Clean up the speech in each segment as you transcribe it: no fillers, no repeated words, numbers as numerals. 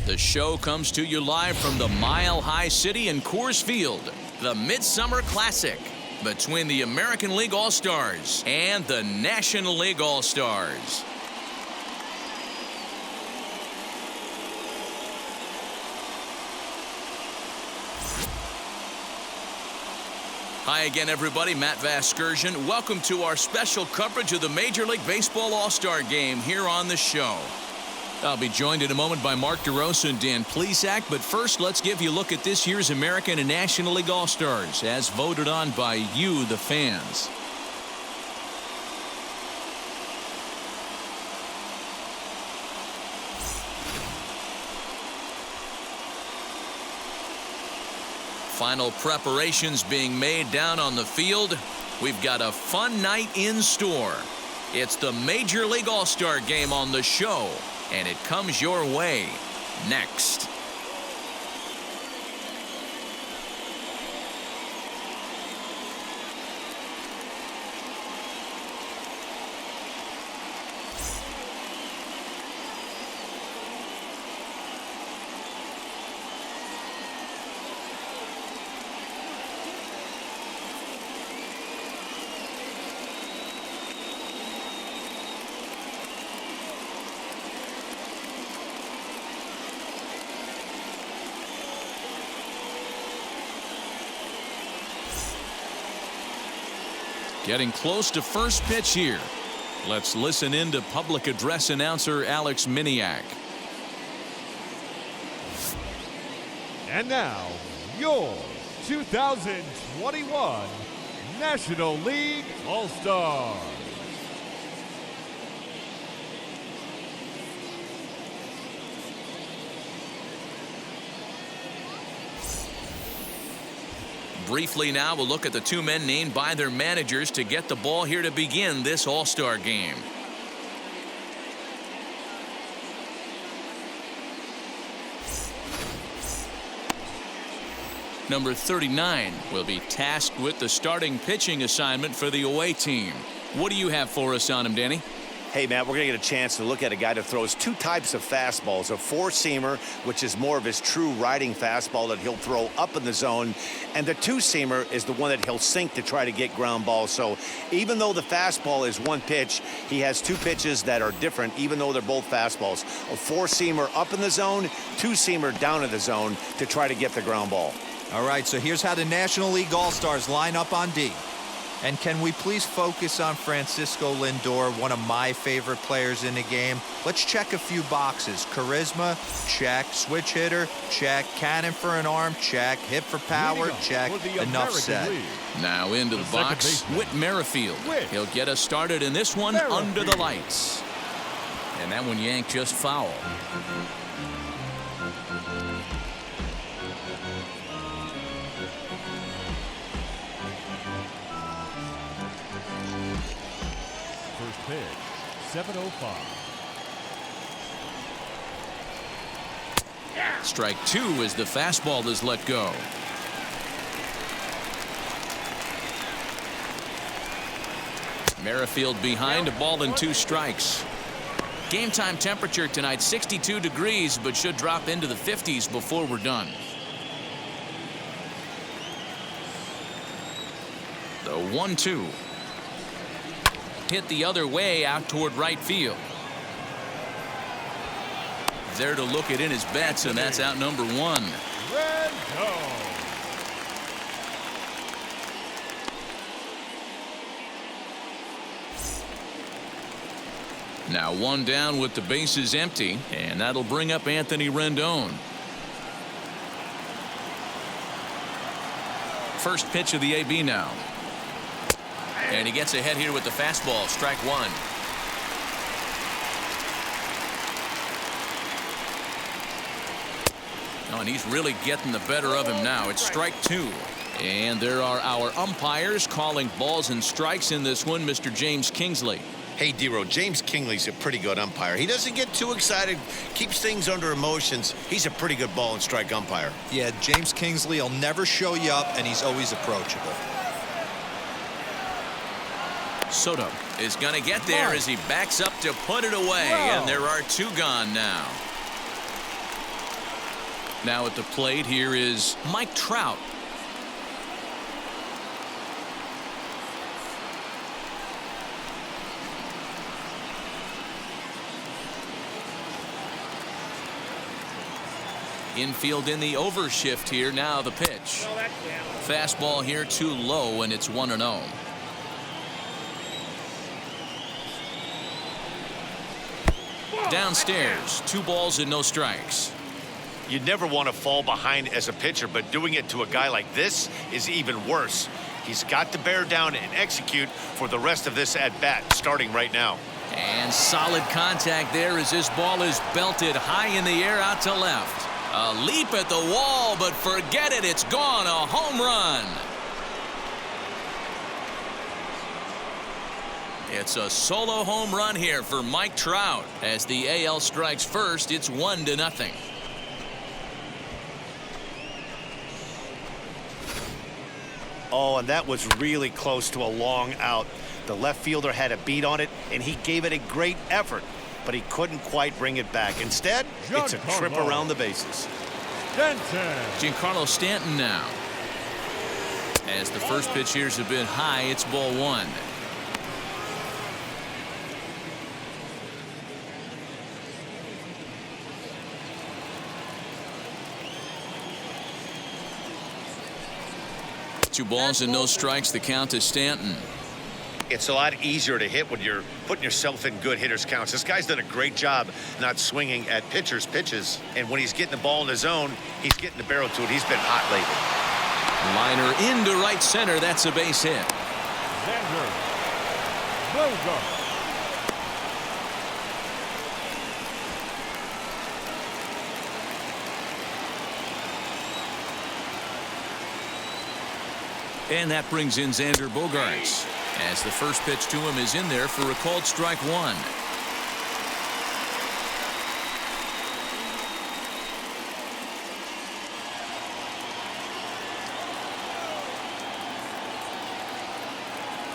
The show comes to you live from the Mile High City in Coors Field. The Midsummer Classic between the American League All-Stars and the National League All-Stars. Hi again, everybody. Matt Vasgersian. Welcome to our special coverage of the Major League Baseball All-Star Game here on the show. I'll be joined in a moment by Mark DeRosa and Dan Plesac, but first let's give you a look at this year's American and National League All-Stars as voted on by you, the fans. Final preparations being made down on the field. We've got a fun night in store. It's the Major League All-Star Game on the show, and it comes your way next. Getting close to first pitch here. Let's listen in to public address announcer Alex Miniak. And now, your 2021 National League All-Stars. Briefly now, we'll look at the two men named by their managers to get the ball here to begin this All-Star Game. Number 39 will be tasked with the starting pitching assignment for the away team. What do you have for us on him, Danny? Hey, Matt, we're going to get a chance to look at a guy that throws two types of fastballs. A four-seamer, which is more of his true riding fastball that he'll throw up in the zone. And the two-seamer is the one that he'll sink to try to get ground balls. So even though the fastball is one pitch, he has two pitches that are different, even though they're both fastballs. A four-seamer up in the zone, two-seamer down in the zone to try to get the ground ball. All right, so here's how the National League All-Stars line up on D. And can we please focus on Francisco Lindor, one of my favorite players in the game? Let's check a few boxes. Charisma, check. Switch hitter, check. Cannon for an arm, check. Hit for power, check. Enough said. Now into the box, Whit Merrifield. He'll get us started in this one under the lights. And that one yanked just foul. Pitch, 7:05. Strike two as the fastball is let go. Merrifield behind, a ball and two strikes. Game time temperature tonight 62 degrees, but should drop into the 50s before we're done. The 1-2. Hit the other way out toward right field. There to look it in his bets, and that's out number one. Red go. Now one down with the bases empty, and that'll bring up Anthony Rendon. First pitch of the AB now. And he gets ahead here with the fastball. Strike one. Oh, and he's really getting the better of him now. It's strike two. And there are our umpires calling balls and strikes in this one. Mr. James Kingsley. Hey, D-Row, James Kingley's a pretty good umpire. He doesn't get too excited, keeps things under emotions. He's a pretty good ball and strike umpire. Yeah, James Kingsley will never show you up, and he's always approachable. Soto is going to get there as he backs up to put it away, and there are two gone now. Now at the plate, here is Mike Trout. Infield in the overshift here. Now the pitch. Fastball here too low, and it's 1-0. Downstairs, 2 balls and no strikes. You never want to fall behind as a pitcher, but doing it to a guy like this is even worse. He's got to bear down and execute for the rest of this at-bat, starting right now. And solid contact there as this ball is belted high in the air out to left. A leap at the wall, but forget it, it's gone. A home run. It's a solo home run here for Mike Trout. As the AL strikes first, it's 1-0. Oh, and that was really close to a long out. The left fielder had a beat on it, and he gave it a great effort, but he couldn't quite bring it back. Instead, it's a trip around the bases. Giancarlo Stanton now. As the first pitch here's a bit high, it's ball 1. Two balls and no strikes. The count to Stanton. It's a lot easier to hit when you're putting yourself in good hitters' counts. This guy's done a great job not swinging at pitchers' pitches. And when he's getting the ball in the zone, he's getting the barrel to it. He's been hot lately. Liner into right center. That's a base hit. And that brings in Xander Bogaerts, as the first pitch to him is in there for a called strike 1.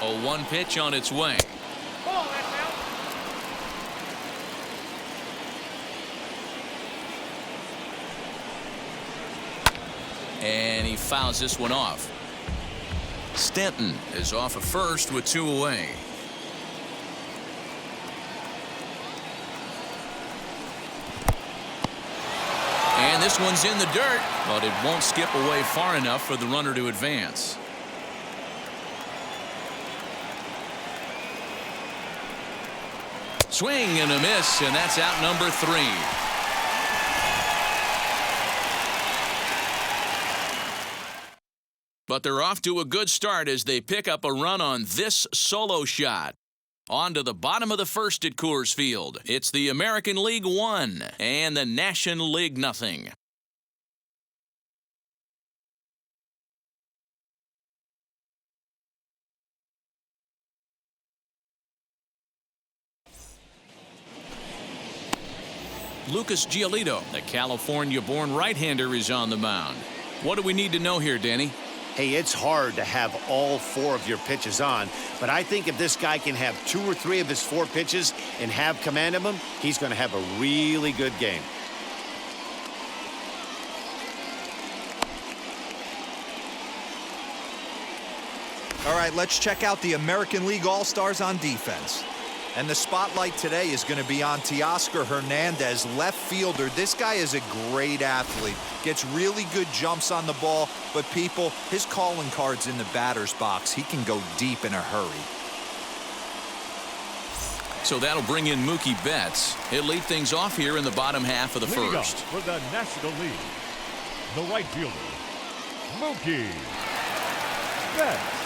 A 1 pitch on its way. And he fouls this one off. Stanton is off of first with 2 away. And this one's in the dirt, but it won't skip away far enough for the runner to advance. Swing and a miss, and that's out number 3. But they're off to a good start as they pick up a run on this solo shot. On to the bottom of the first at Coors Field. It's the American League 1 and the National League 0. Lucas Giolito, the California-born right-hander, is on the mound. What do we need to know here, Danny? Hey, it's hard to have all 4 of your pitches on, but I think if this guy can have 2 or 3 of his 4 pitches and have command of them, he's going to have a really good game. All right, let's check out the American League All-Stars on defense. And the spotlight today is going to be on Teoscar Hernandez, left fielder. This guy is a great athlete. Gets really good jumps on the ball, but people, his calling card's in the batter's box. He can go deep in a hurry. So that'll bring in Mookie Betts. He'll lead things off here in the bottom half of the first. For the National League, the right fielder, Mookie Betts.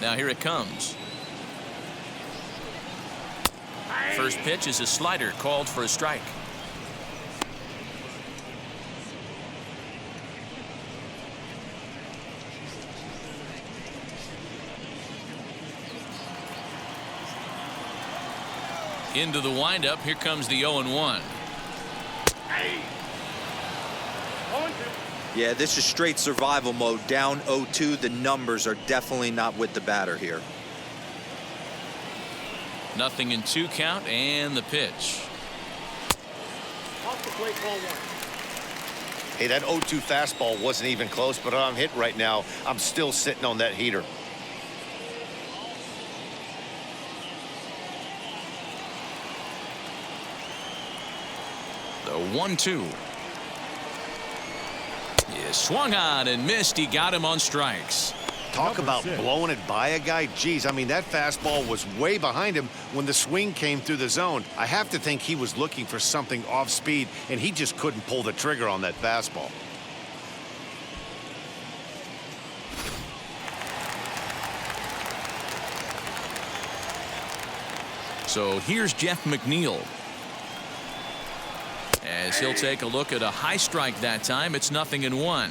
Now here it comes. First pitch is a slider called for a strike. Into the windup. Here comes the 0-1. Yeah, this is straight survival mode. Down 0-2. The numbers are definitely not with the batter here. Nothing in 2 count, and the pitch. Off the plate, ball 1. Hey, that 0-2 fastball wasn't even close, but I'm hit right now. I'm still sitting on that heater. The 1-2. Is swung on and missed. He got him on strikes. Talk Number about 6. blowing it by a guy. Geez, I mean, that fastball was way behind him when the swing came through the zone. I have to think he was looking for something off speed, and he just couldn't pull the trigger on that fastball. So here's Jeff McNeil. As he'll take a look at a high strike that time. It's 0-1.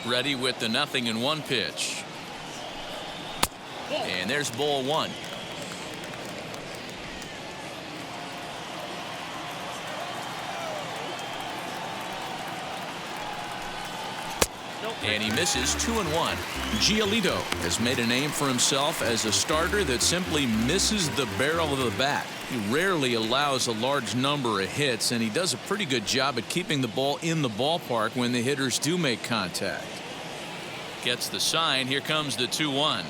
Ready with the 0-1 pitch. And there's ball 1. And he misses 2-1. Giolito has made a name for himself as a starter that simply misses the barrel of the bat. He rarely allows a large number of hits, and he does a pretty good job at keeping the ball in the ballpark when the hitters do make contact. Gets the sign. Here comes the 2-1.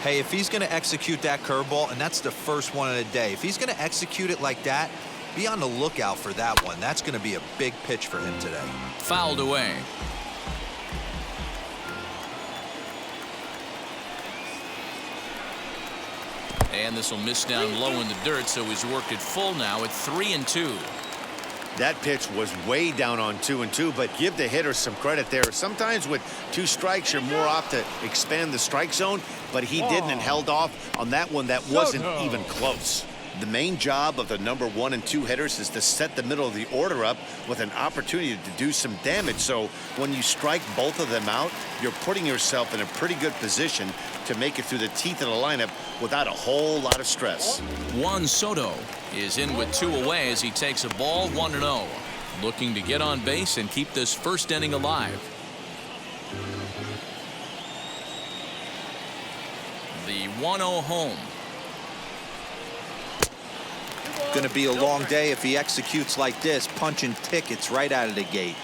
Hey, if he's going to execute that curveball, and that's the first one of the day, if he's going to execute it like that, be on the lookout for that one. That's going to be a big pitch for him today. Fouled away. And this will miss down low in the dirt, so he's worked it full now at 3-2. That pitch was way down on 2-2, but give the hitter some credit there. Sometimes with 2 strikes, you're more off to expand the strike zone, but he didn't and held off on that one that wasn't even close. The main job of the number 1 and 2 hitters is to set the middle of the order up with an opportunity to do some damage. So when you strike both of them out, you're putting yourself in a pretty good position to make it through the teeth of the lineup without a whole lot of stress. Juan Soto is in with 2 away as he takes a ball 1-0. Looking to get on base and keep this first inning alive. The 1-0 home. Going to be a long day if he executes like this, punching tickets right out of the gate.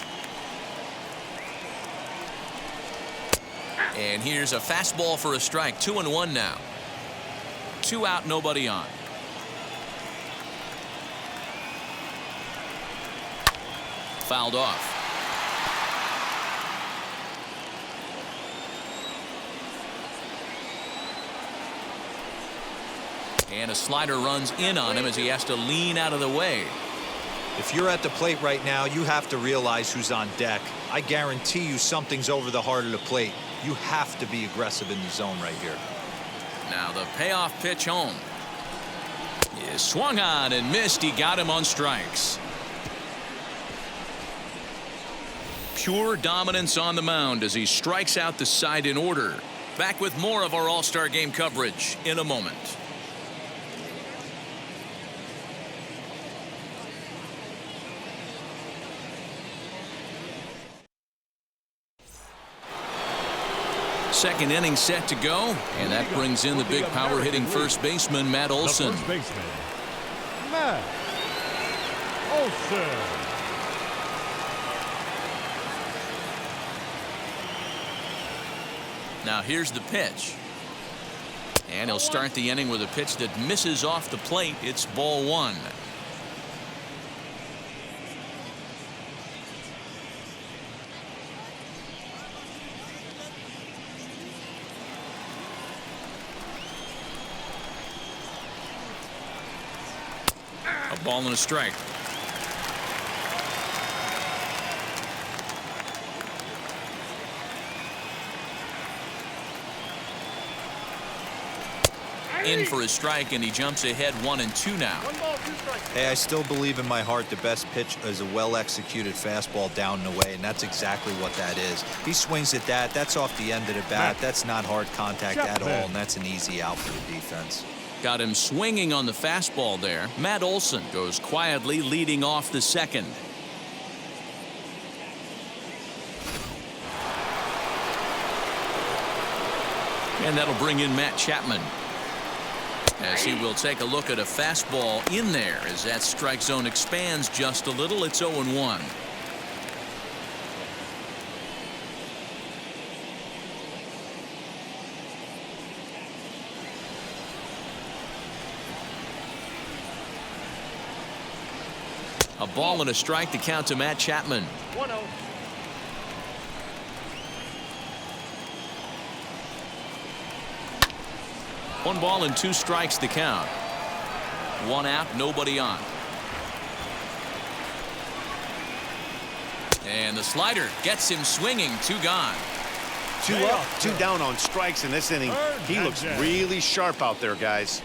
And here's a fastball for a strike. 2-1 now. 2 out, nobody on. Fouled off. And a slider runs in on him as he has to lean out of the way. If you're at the plate right now, you have to realize who's on deck. I guarantee you something's over the heart of the plate. You have to be aggressive in the zone right here. Now the payoff pitch home. Is swung on and missed. He got him on strikes. Pure dominance on the mound as he strikes out the side in order. Back with more of our All-Star Game coverage in a moment. Second inning set to go, and that brings in the big power hitting first baseman Matt Olson. First baseman, Matt Olson. Now here's the pitch. And he'll start the inning with a pitch that misses off the plate. It's ball 1. A ball and a strike. In for a strike, and he jumps ahead 1-2 now. 1 ball, 2 strikes. Hey, I still believe in my heart the best pitch is a well-executed fastball down and away, and that's exactly what that is. He swings at that. That's off the end of the bat. That's not hard contact at all, and that's an easy out for the defense. Got him swinging on the fastball there. Matt Olson goes quietly leading off the second. And that'll bring in Matt Chapman, as he will take a look at a fastball in there as that strike zone expands just a little. It's 0-1. A ball and a strike to count to Matt Chapman. 1-0. One ball and 2 strikes to count. 1 out, nobody on. And the slider gets him swinging. 2 gone. 2 up, 2 down on strikes in this inning. He looks really sharp out there, guys.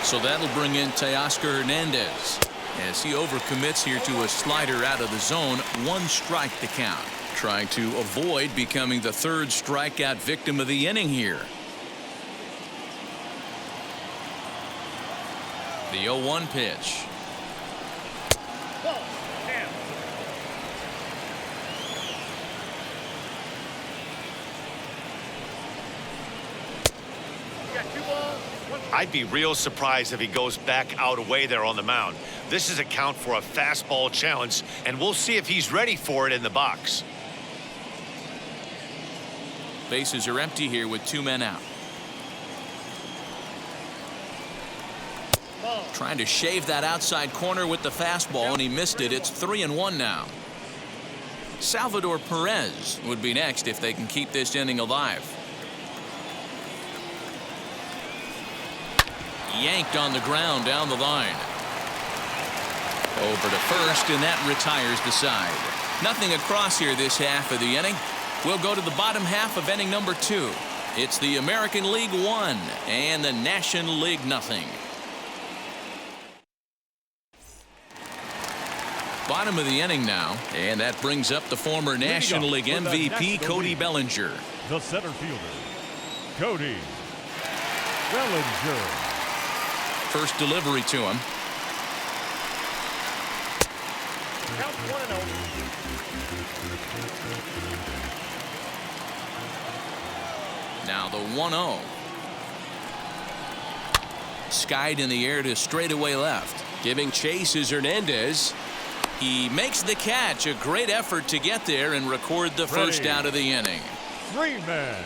So that'll bring in Teoscar Hernandez, as he overcommits here to a slider out of the zone. 1 strike to count. Trying to avoid becoming the 3rd strikeout victim of the inning here. The 0-1 pitch. Ball. Hands. You got 2 balls, 1 strike. I'd be real surprised if he goes back out away there on the mound. This is a count for a fastball challenge, and we'll see if he's ready for it in the box. Bases are empty here with 2 men out. Ball. Trying to shave that outside corner with the fastball, and he missed it. It's 3-1 now. Salvador Perez would be next if they can keep this inning alive. Yanked on the ground down the line. Over to first, and that retires the side. Nothing across here this half of the inning. We'll go to the bottom half of inning number 2. It's the American League 1 and the National League nothing. Bottom of the inning now, and that brings up the former National League MVP Cody Bellinger. The center fielder, Cody Bellinger. First delivery to him. Count 1-0. Now the 1-0. Skied in the air to straightaway left. Giving chase is Hernandez. He makes the catch. A great effort to get there and record the first out of the inning. Freeman.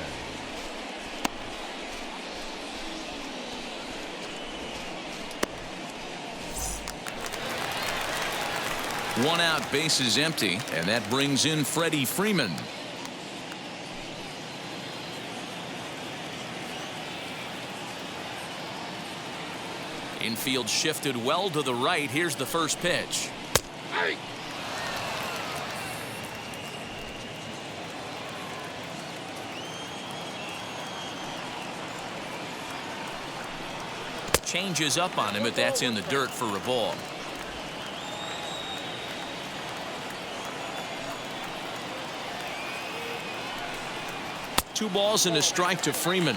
One out, bases empty, and that brings in Freddie Freeman. Infield shifted well to the right. Here's the first pitch. Changes up on him, but that's in the dirt for a ball. Two balls and a strike to Freeman.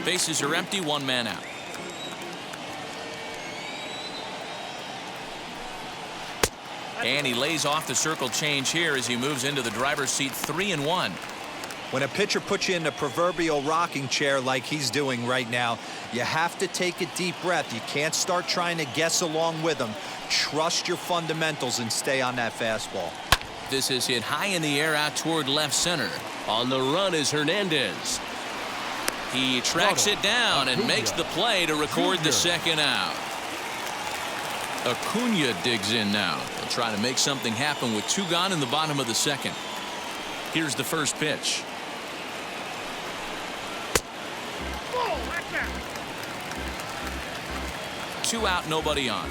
Bases are empty, 1 man out. And he lays off the circle change here as he moves into the driver's seat. 3-1. When a pitcher puts you in the proverbial rocking chair like he's doing right now, you have to take a deep breath. You can't start trying to guess along with him. Trust your fundamentals and stay on that fastball. This is hit high in the air out toward left center. On the run is Hernandez. He tracks it down and makes the play to record the second out. Acuna digs in now. He'll try to make something happen with 2 gone in the bottom of the second. Here's the first pitch. Ball. Right back. 2 out, nobody on.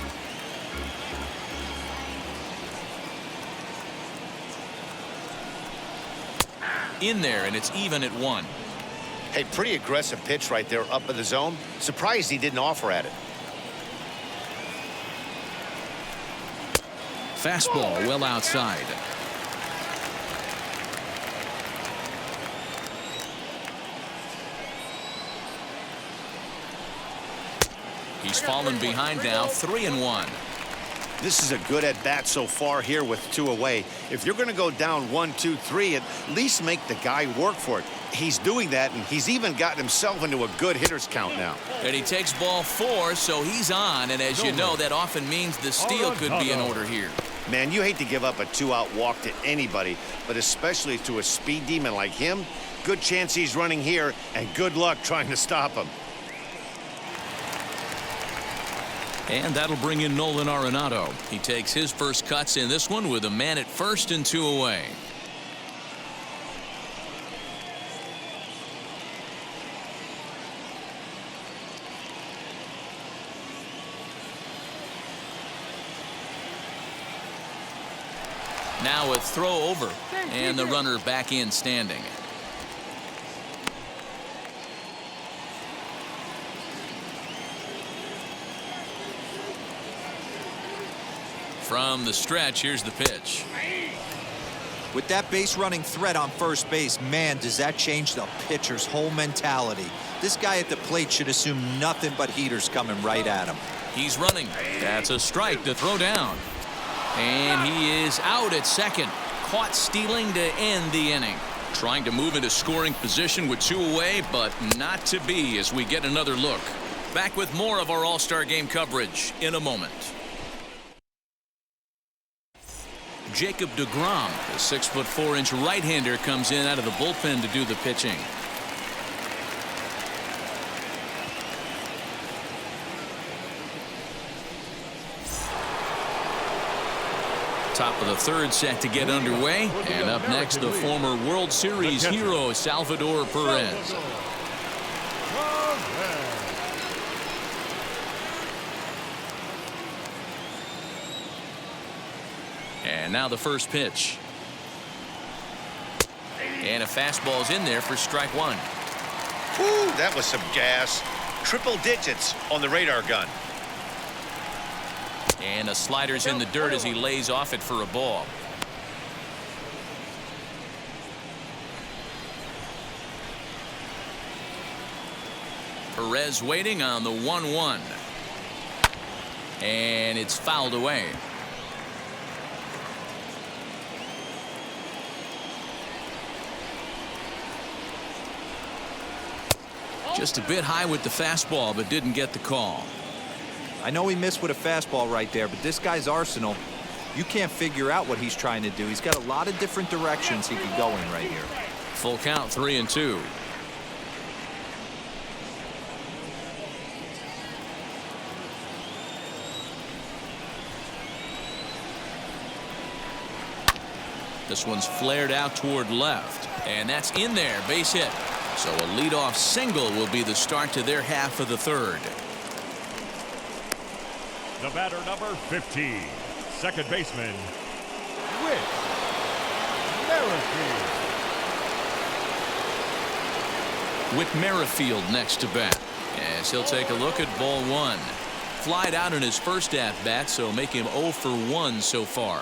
in there, and it's even at 1. Hey, pretty aggressive pitch right there up in the zone. Surprised he didn't offer at it. Fastball well outside. He's fallen behind now, 3-1. This is a good at-bat so far here with 2 away. If you're going to go down 1, 2, 3, at least make the guy work for it. He's doing that, and he's even gotten himself into a good hitter's count now. And he takes ball 4, so he's on. And as you know, that often means the steal could be in order here. Man, you hate to give up a 2-out walk to anybody, but especially to a speed demon like him. Good chance he's running here, and good luck trying to stop him. And that'll bring in Nolan Arenado. He takes his first cuts in this one with a man at first and 2 away. Now a throw over, and the runner back in standing. From the stretch, here's the pitch. With that base running threat on first base, man, does that change the pitcher's whole mentality. This guy at the plate should assume nothing but heaters coming right at him. He's running. That's a strike to throw down. And he is out at second. Caught stealing to end the inning. Trying to move into scoring position with 2 away, but not to be as we get another look. Back with more of our All-Star Game coverage in a moment. Jacob deGrom, the 6'4" right-hander, comes in out of the bullpen to do the pitching. Top of the 3rd set to get underway, and up next the former World Series hero Salvador Perez. And now the first pitch. And a fastball's in there for strike 1. Whew, that was some gas. Triple digits on the radar gun. And a slider's in the dirt as he lays off it for a ball. Perez waiting on the 1-1. And it's fouled away. Just a bit high with the fastball, but didn't get the call. I know he missed with a fastball right there, but this guy's arsenal, you can't figure out what he's trying to do. He's got a lot of different directions he could go in right here. Full count, 3-2. This one's flared out toward left, and that's in there, base hit. So a leadoff single will be the start to their half of the 3rd. The batter, number 15, second baseman, Whit Merrifield. Whit Merrifield next to bat, as he'll take a look at ball 1. Flied out in his first at bat, so make him 0 for 1 so far.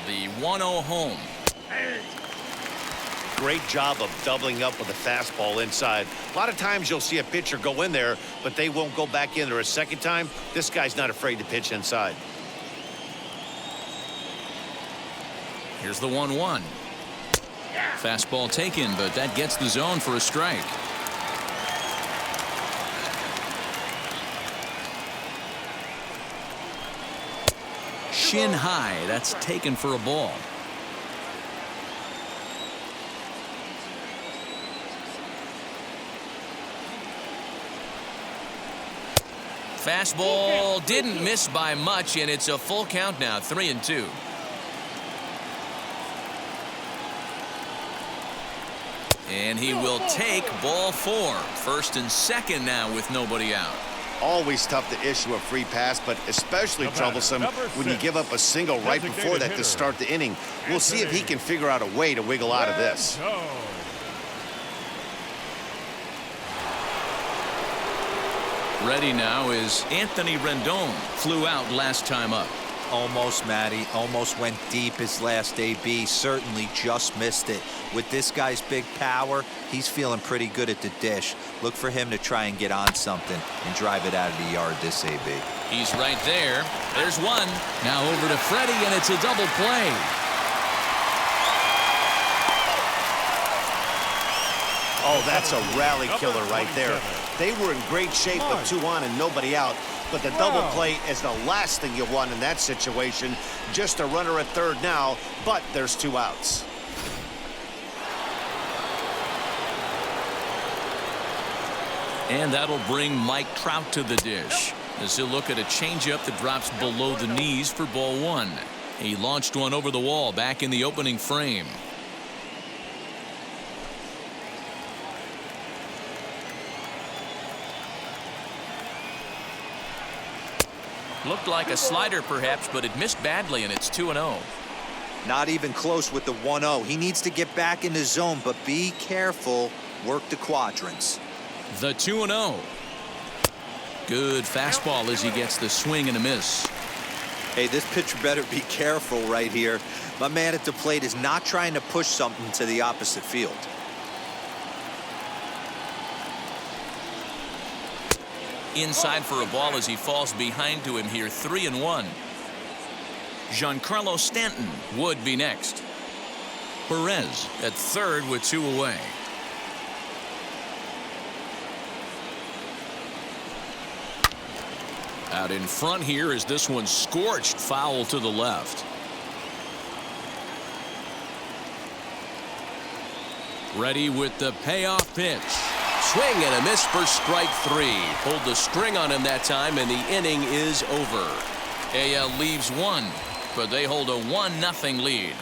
The 1-0 home. Great job of doubling up with a fastball inside. A lot of times you'll see a pitcher go in there, but they won't go back in there a second time. This guy's not afraid to pitch inside. Here's the 1-1. Fastball taken, but that gets the zone for a strike. Shin high, that's taken for a ball. Fastball didn't miss by much, and it's a full count now, 3-2. And he will take ball 4. First and second now with nobody out. Always tough to issue a free pass, but especially troublesome when you give up a single right before that to start the inning. We'll see if he can figure out a way to wiggle out of this. Ready now is Anthony Rendon. Flew out last time up. Almost, Matty. Almost went deep his last AB. Certainly just missed it. With this guy's big power, he's feeling pretty good at the dish. Look for him to try and get on something and drive it out of the yard this AB. He's right there. There's one. Now over to Freddie, and it's a double play. Oh, that's a rally killer right there. They were in great shape with 2 on and nobody out. But the double play is the last thing you want in that situation. Just a runner at third now, but there's 2 outs. And that'll bring Mike Trout to the dish as he'll look at a changeup that drops below the knees for ball 1. He launched one over the wall back in the opening frame. Looked like a slider perhaps, but it missed badly, and it's 2-0. Not even close with the 1-0. He needs to get back in the zone, but be careful. Work the quadrants. The 2-0. Good fastball as he gets the swing and a miss. Hey, this pitcher better be careful right here. My man at the plate is not trying to push something to the opposite field. Inside for a ball as he falls behind to him here. 3-1. Giancarlo Stanton would be next. Perez at third with 2 away. Out in front here is this one scorched foul to the left. Ready with the payoff pitch. Swing and a miss for strike 3. Pulled the string on him that time, and the inning is over. AL leaves 1, but they hold a 1-0 lead.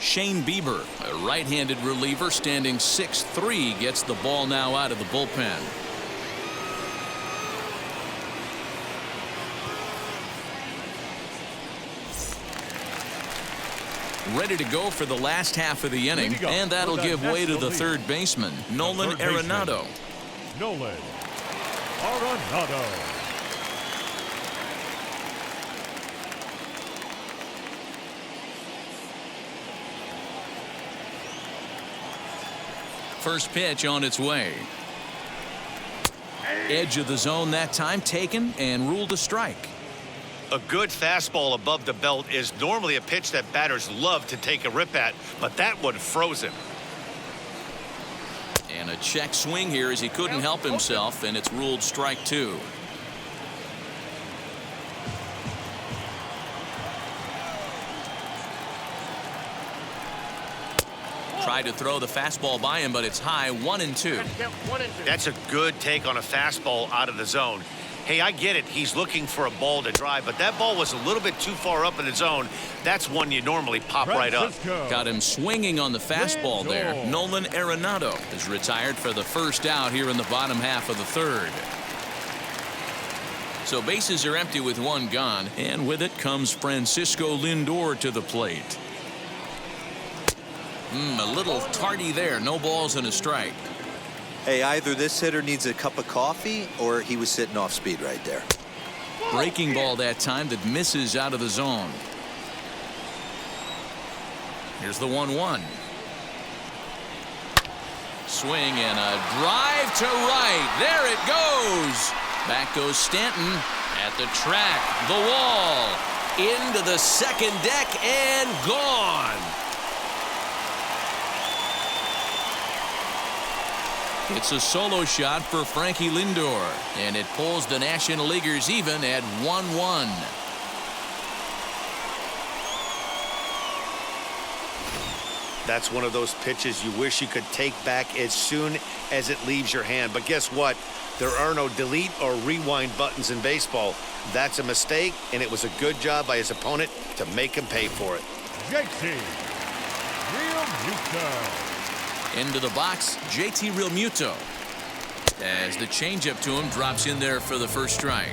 Shane Bieber, a right-handed reliever, standing 6'3", gets the ball now out of the bullpen. Ready to go for the last half of the inning, and that'll give way to the third baseman, Nolan Arenado. Nolan Arenado. First pitch on its way. Edge of the zone that time, taken and ruled a strike. A good fastball above the belt is normally a pitch that batters love to take a rip at, but that one froze him. And a check swing here as he couldn't help himself, and it's ruled strike 2. Tried to throw the fastball by him, but it's high. 1-2. That's a good take on a fastball out of the zone. Hey, I get it. He's looking for a ball to drive, but that ball was a little bit too far up in the zone. That's one you normally pop right up. Got him swinging on the fastball there. Nolan Arenado is retired for the first out here in the bottom half of the third. So bases are empty with 1 gone, and with it comes Francisco Lindor to the plate. A little tardy there. No balls and a strike. Hey, either this hitter needs a cup of coffee or he was sitting off speed right there. Breaking ball that time that misses out of the zone. Here's the 1-1. Swing and a drive to right. There it goes. Back goes Stanton at the track, the wall, into the second deck and gone. It's a solo shot for Frankie Lindor, and it pulls the National Leaguers even at 1-1. That's one of those pitches you wish you could take back as soon as it leaves your hand. But guess what? There are no delete or rewind buttons in baseball. That's a mistake, and it was a good job by his opponent to make him pay for it. JT Realmuto. Into the box, JT Realmuto. As the changeup to him drops in there for the first strike.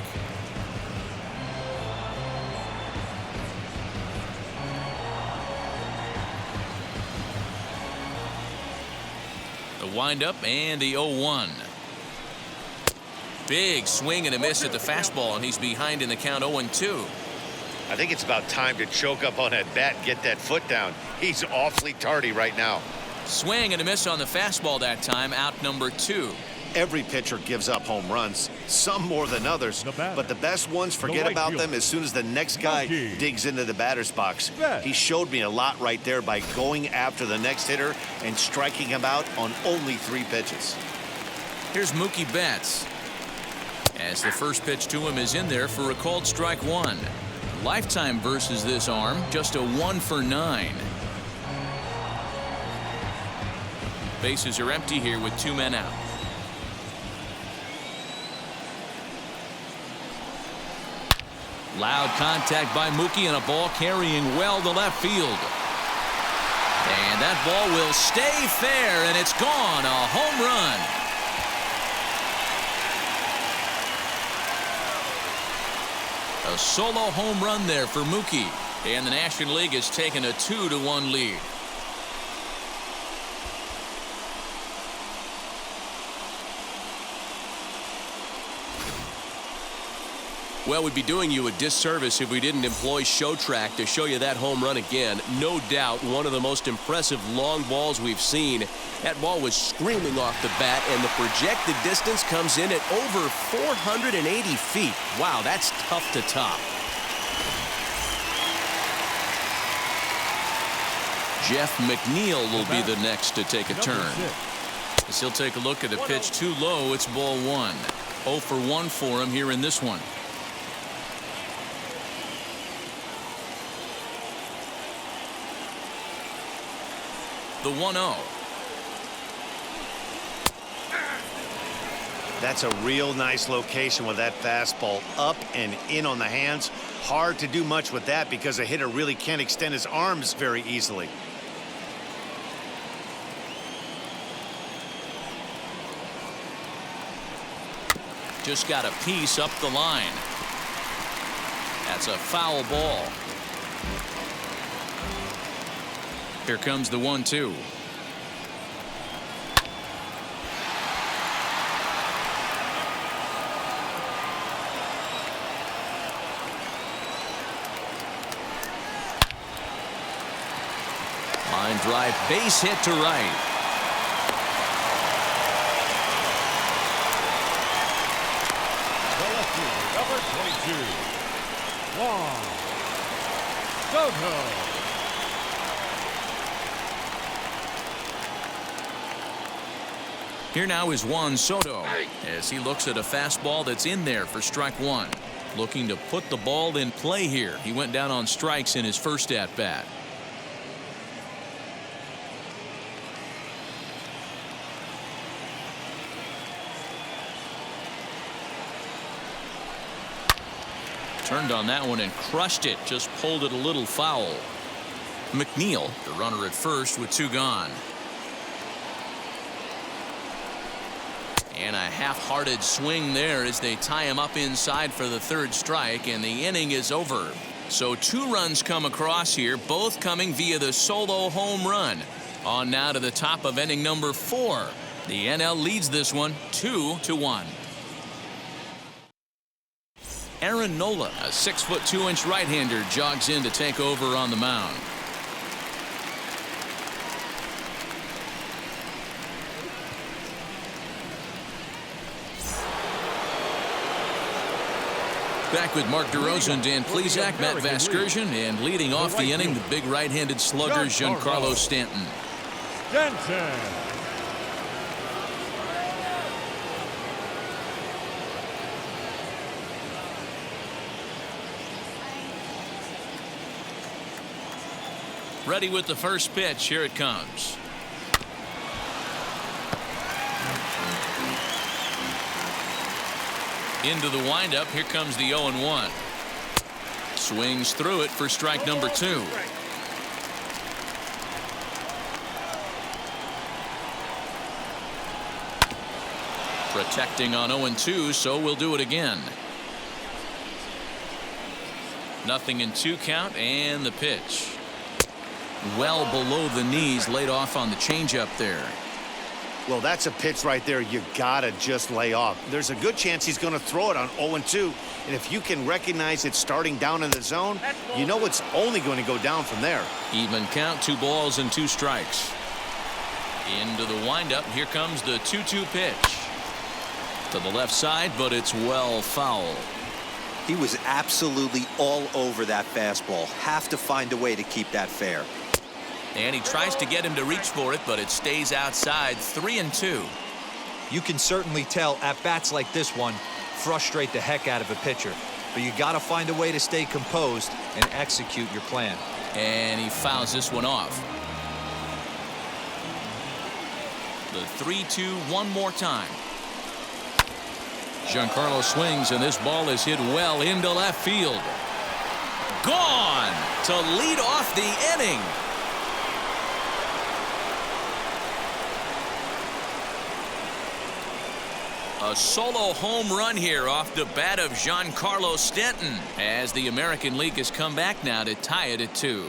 The windup and the 0-1. Big swing and a miss at the fastball, and he's behind in the count 0-2. I think it's about time to choke up on that bat and get that foot down. He's awfully tardy right now. Swing and a miss on the fastball that time, out number 2. Every pitcher gives up home runs, some more than others, but the best ones forget about them as soon as the next guy digs into the batter's box. He showed me a lot right there by going after the next hitter and striking him out on only 3 pitches. Here's Mookie Betts. As the first pitch to him is in there for a called strike 1. Lifetime versus this arm, just a 1 for 9. Bases are empty here with 2 men out. Loud contact by Mookie and a ball carrying well to left field. And that ball will stay fair, and it's gone. A home run. A solo home run there for Mookie. And the National League has taken a 2-1 lead. Well, we'd be doing you a disservice if we didn't employ ShowTrack to show you that home run again. No doubt one of the most impressive long balls we've seen. That ball was screaming off the bat, and the projected distance comes in at over 480 feet. Wow, that's tough to top. Jeff McNeil will be the next to take a turn. As he'll take a look at a pitch too low, it's ball 1. 0 for 1 for him here in this one. The 1-0. That's a real nice location with that fastball up and in on the hands. Hard to do much with that because a hitter really can't extend his arms very easily. Just got a piece up the line. That's a foul ball. Here comes the 1-2. Line drive, base hit to right. Number 22, Juan Soto. Here now is Juan Soto as he looks at a fastball that's in there for strike 1. Looking to put the ball in play here. He went down on strikes in his first at bat. Turned on that one and crushed it. Just pulled it a little foul. McNeil, the runner at first with 2 gone. And a half-hearted swing there as they tie him up inside for the 3rd strike, and the inning is over. So 2 runs come across here, both coming via the solo home run. On now to the top of inning number 4. The NL leads this one 2-1. Aaron Nola, a 6'2" right-hander, jogs in to take over on the mound. Back with Mark DeRosa, Dan Plesac, Matt Vasgersian, and leading off the inning, the big right-handed slugger, Giancarlo Stanton. Stanton. Ready with the first pitch. Here it comes. Into the windup. Here comes the 0-1. Swings through it for strike number 2. Protecting on 0-2, so we'll do it again. 0-2 count, and the pitch. Well below the knees, laid off on the changeup there. Well, that's a pitch right there you gotta just lay off. There's a good chance he's going to throw it on 0-2, and if you can recognize it starting down in the zone, you know it's only going to go down from there. Even count, 2 balls and 2 strikes. Into the windup. Here comes the 2-2 pitch. To the left side, but it's well foul. He was absolutely all over that fastball. Have to find a way to keep that fair. And he tries to get him to reach for it, but it stays outside. 3-2. You can certainly tell at bats like this one frustrate the heck out of a pitcher. But you got to find a way to stay composed and execute your plan. And he fouls this one off. The 3-2 one more time. Giancarlo swings, and this ball is hit well into left field. Gone to lead off the inning. A solo home run here off the bat of Giancarlo Stanton, as the American League has come back now to tie it at 2.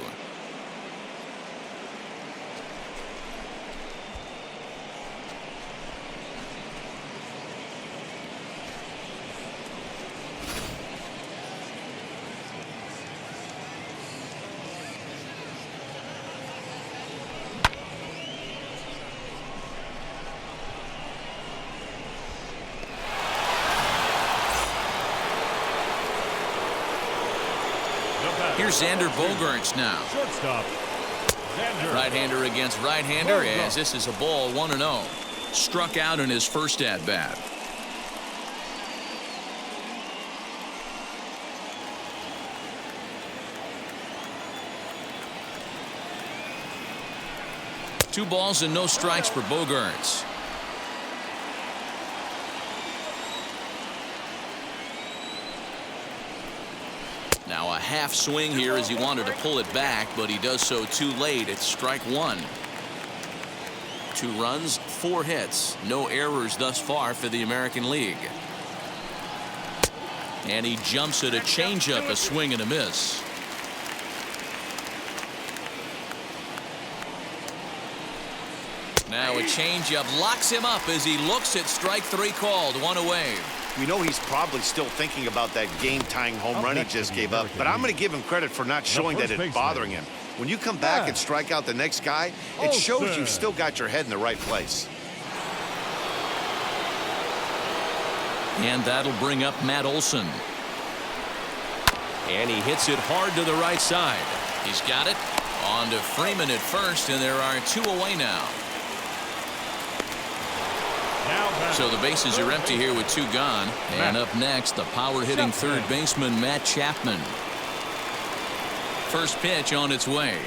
Here's Xander Bogaerts now. Shortstop. Xander. Right-hander against right-hander, as this is a ball 1-0. Struck out in his first at-bat. Two balls and no strikes for Bogaerts. Now a half swing here as he wanted to pull it back, but he does so too late. It's strike 1. 2 runs, 4 hits. No errors thus far for the American League. And he jumps at a changeup, a swing and a miss. Now a changeup locks him up as he looks at strike 3 called. 1 away. We know he's probably still thinking about that game-tying home run he just gave up, but I'm going to give him credit for not showing that it's bothering him. When you come back and strike out the next guy, it shows you've still got your head in the right place. And that'll bring up Matt Olson. And he hits it hard to the right side. He's got it. On to Freeman at first, and there are 2 away now. So the bases are empty here with 2 gone. And up next, the power-hitting third baseman, Matt Chapman. First pitch on its way.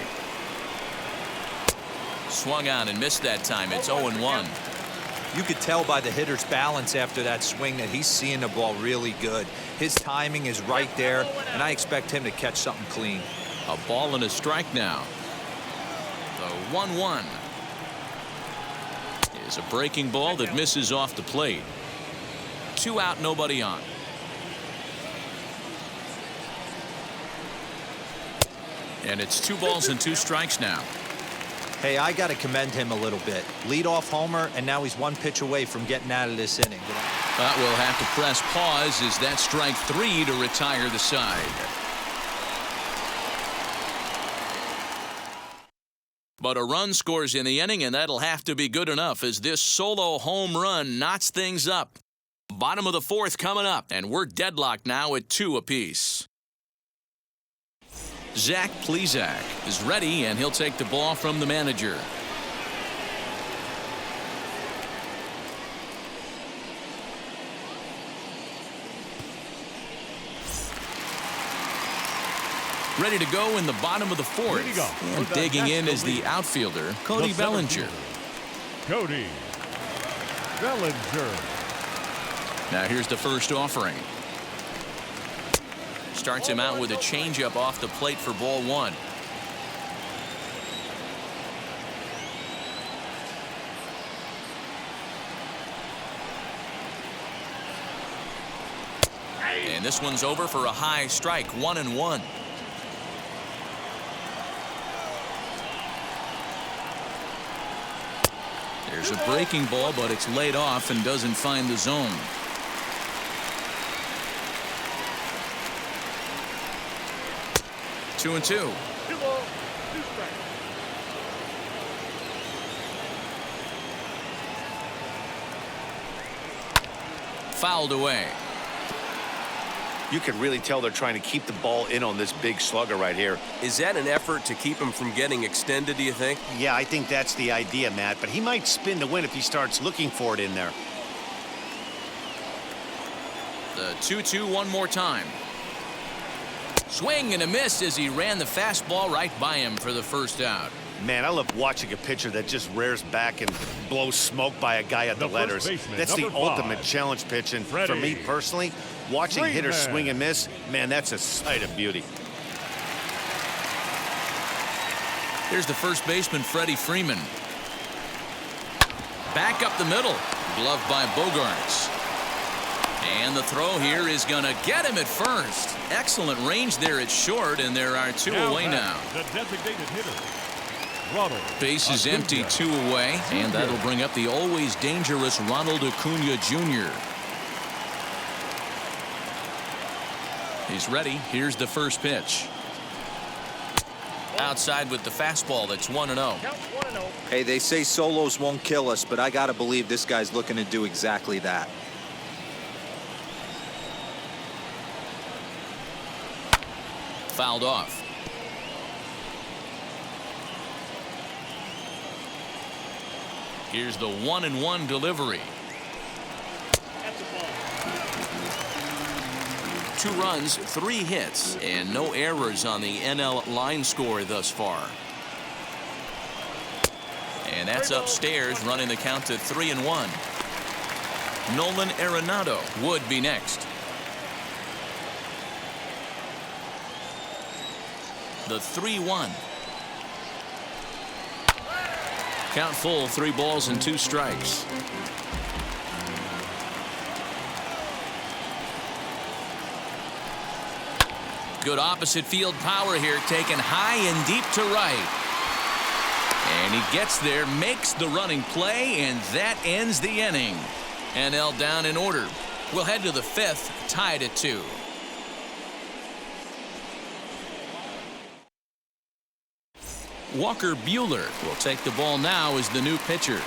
Swung on and missed that time. It's 0-1. You could tell by the hitter's balance after that swing that he's seeing the ball really good. His timing is right there, and I expect him to catch something clean. A ball and a strike now. The 1-1. Is a breaking ball that misses off the plate. 2 out, nobody on. And it's 2 balls and 2 strikes now. Hey, I got to commend him a little bit. Leadoff homer, and now he's 1 pitch away from getting out of this inning. But we'll have to press pause as that strike 3 to retire the side. But a run scores in the inning, and that'll have to be good enough as this solo home run knots things up. Bottom of the 4th coming up, and we're deadlocked now at 2 apiece. Zach Plesac is ready, and he'll take the ball from the manager. Ready to go in the bottom of the 4th. And digging in is the outfielder, Cody Bellinger. Cody Bellinger. Now here's the first offering. Starts him out with a changeup off the plate for ball 1. And this one's over for a high strike, 1-1. There's a breaking ball, but it's laid off and doesn't find the zone. Two and two. 2 balls, 2 strikes. Fouled away. You can really tell they're trying to keep the ball in on this big slugger right here. Is that an effort to keep him from getting extended, do you think? Yeah, I think that's the idea, Matt, but he might spin to win if he starts looking for it in there. The 2-2 one more time. Swing and a miss as he ran the fastball right by him for the first out. Man, I love watching a pitcher that just rears back and blows smoke by a guy at the The first letters. baseman, That's the number ultimate 5. challenge pitch, and for Freddie me personally, watching hitters Freeman. swing and miss, man, that's a sight of beauty. Here's the first baseman, Freddie Freeman. Back up the middle. Gloved by Bogarts. And the throw here is going to get him at first. Excellent range there at short, and there are 2 away now. The designated hitter, Ronald Base is Acuna. empty, 2 away, and that'll bring up the always dangerous Ronald Acuna Jr. He's ready. Here's the first pitch. Outside with the fastball. That's 1-0. Count 1-0. Hey, they say solos won't kill us, but I got to believe this guy's looking to do exactly that. Fouled off. Here's the 1-1 delivery. That's a ball. 2 runs, 3 hits, and no errors on the NL line score thus far. And that's upstairs, running the count to 3-1. Nolan Arenado would be next. The 3-1. Count full, 3 balls and 2 strikes. Good opposite field power here, taken high and deep to right. And he gets there, makes the running play, and that ends the inning. NL down in order. We'll head to the 5th, tied at 2. Walker Buehler will take the ball now as the new pitcher.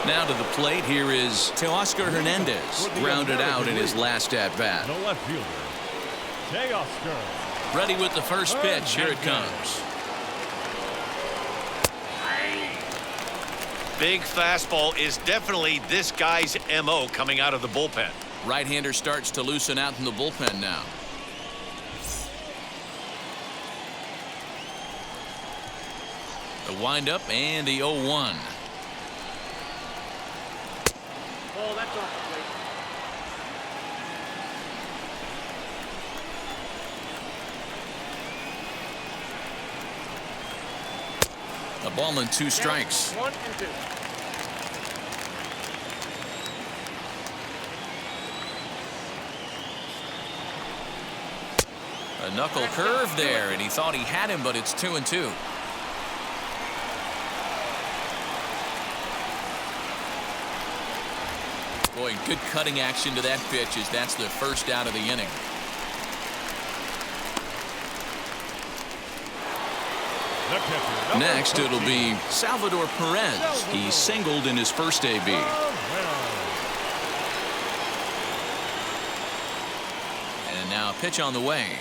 Now to the plate, here is Teoscar Hernandez, grounded out in his last at-bat. The left fielder, Teoscar. Ready with the first pitch. Here it comes. Big fastball is definitely this guy's MO coming out of the bullpen. Right-hander starts to loosen out in the bullpen now. The windup and the 0-1. Ball, that's off the plate. A ball and 2 strikes. 1 and 2. A knuckle curve there, and he thought he had him, but it's 2-2. Boy, good cutting action to that pitch as that's the first out of the inning. The catcher, number Next, it'll 14. be Salvador Perez. He singled in his first AB. And now a pitch on the way.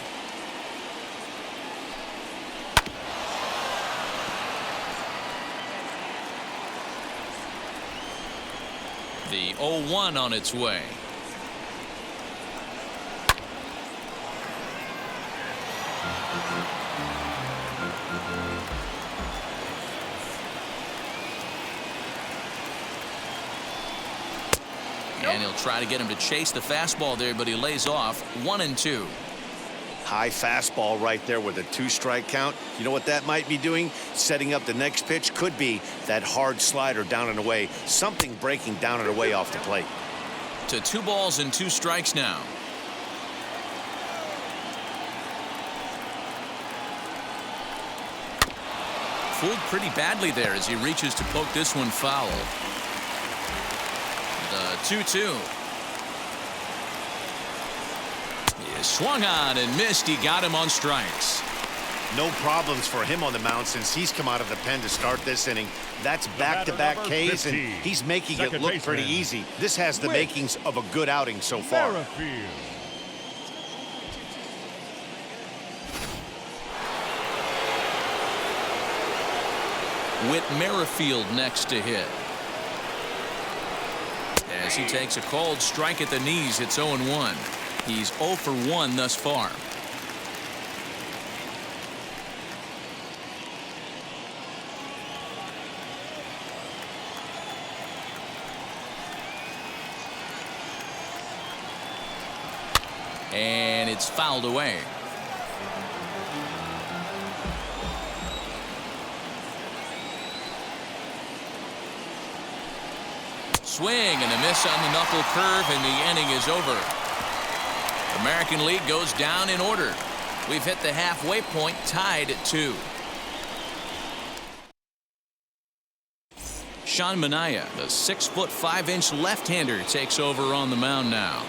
The 0-1 on its way. And he'll try to get him to chase the fastball there, but he lays off. 1-2. High fastball right there with a 2-strike count. You know what that might be doing? Setting up the next pitch. Could be that hard slider down and away. Something breaking down and away off the plate. To 2 balls and 2 strikes now. Fooled pretty badly there as he reaches to poke this one foul. The 2-2. He swung on and missed. He got him on strikes. No problems for him on the mound since he's come out of the pen to start this inning. That's back-to-back Ks, and he's making it look pretty easy. This has the makings of a good outing so far. Whit Merrifield next to hit. As he takes a cold strike at the knees, it's 0-1. He's 0 for 1 thus far. And it's fouled away. Swing and a miss on the knuckle curve, and the inning is over. American League goes down in order. We've hit the halfway point, tied at 2. Sean Manaea, the 6'5" left-hander, takes over on the mound now.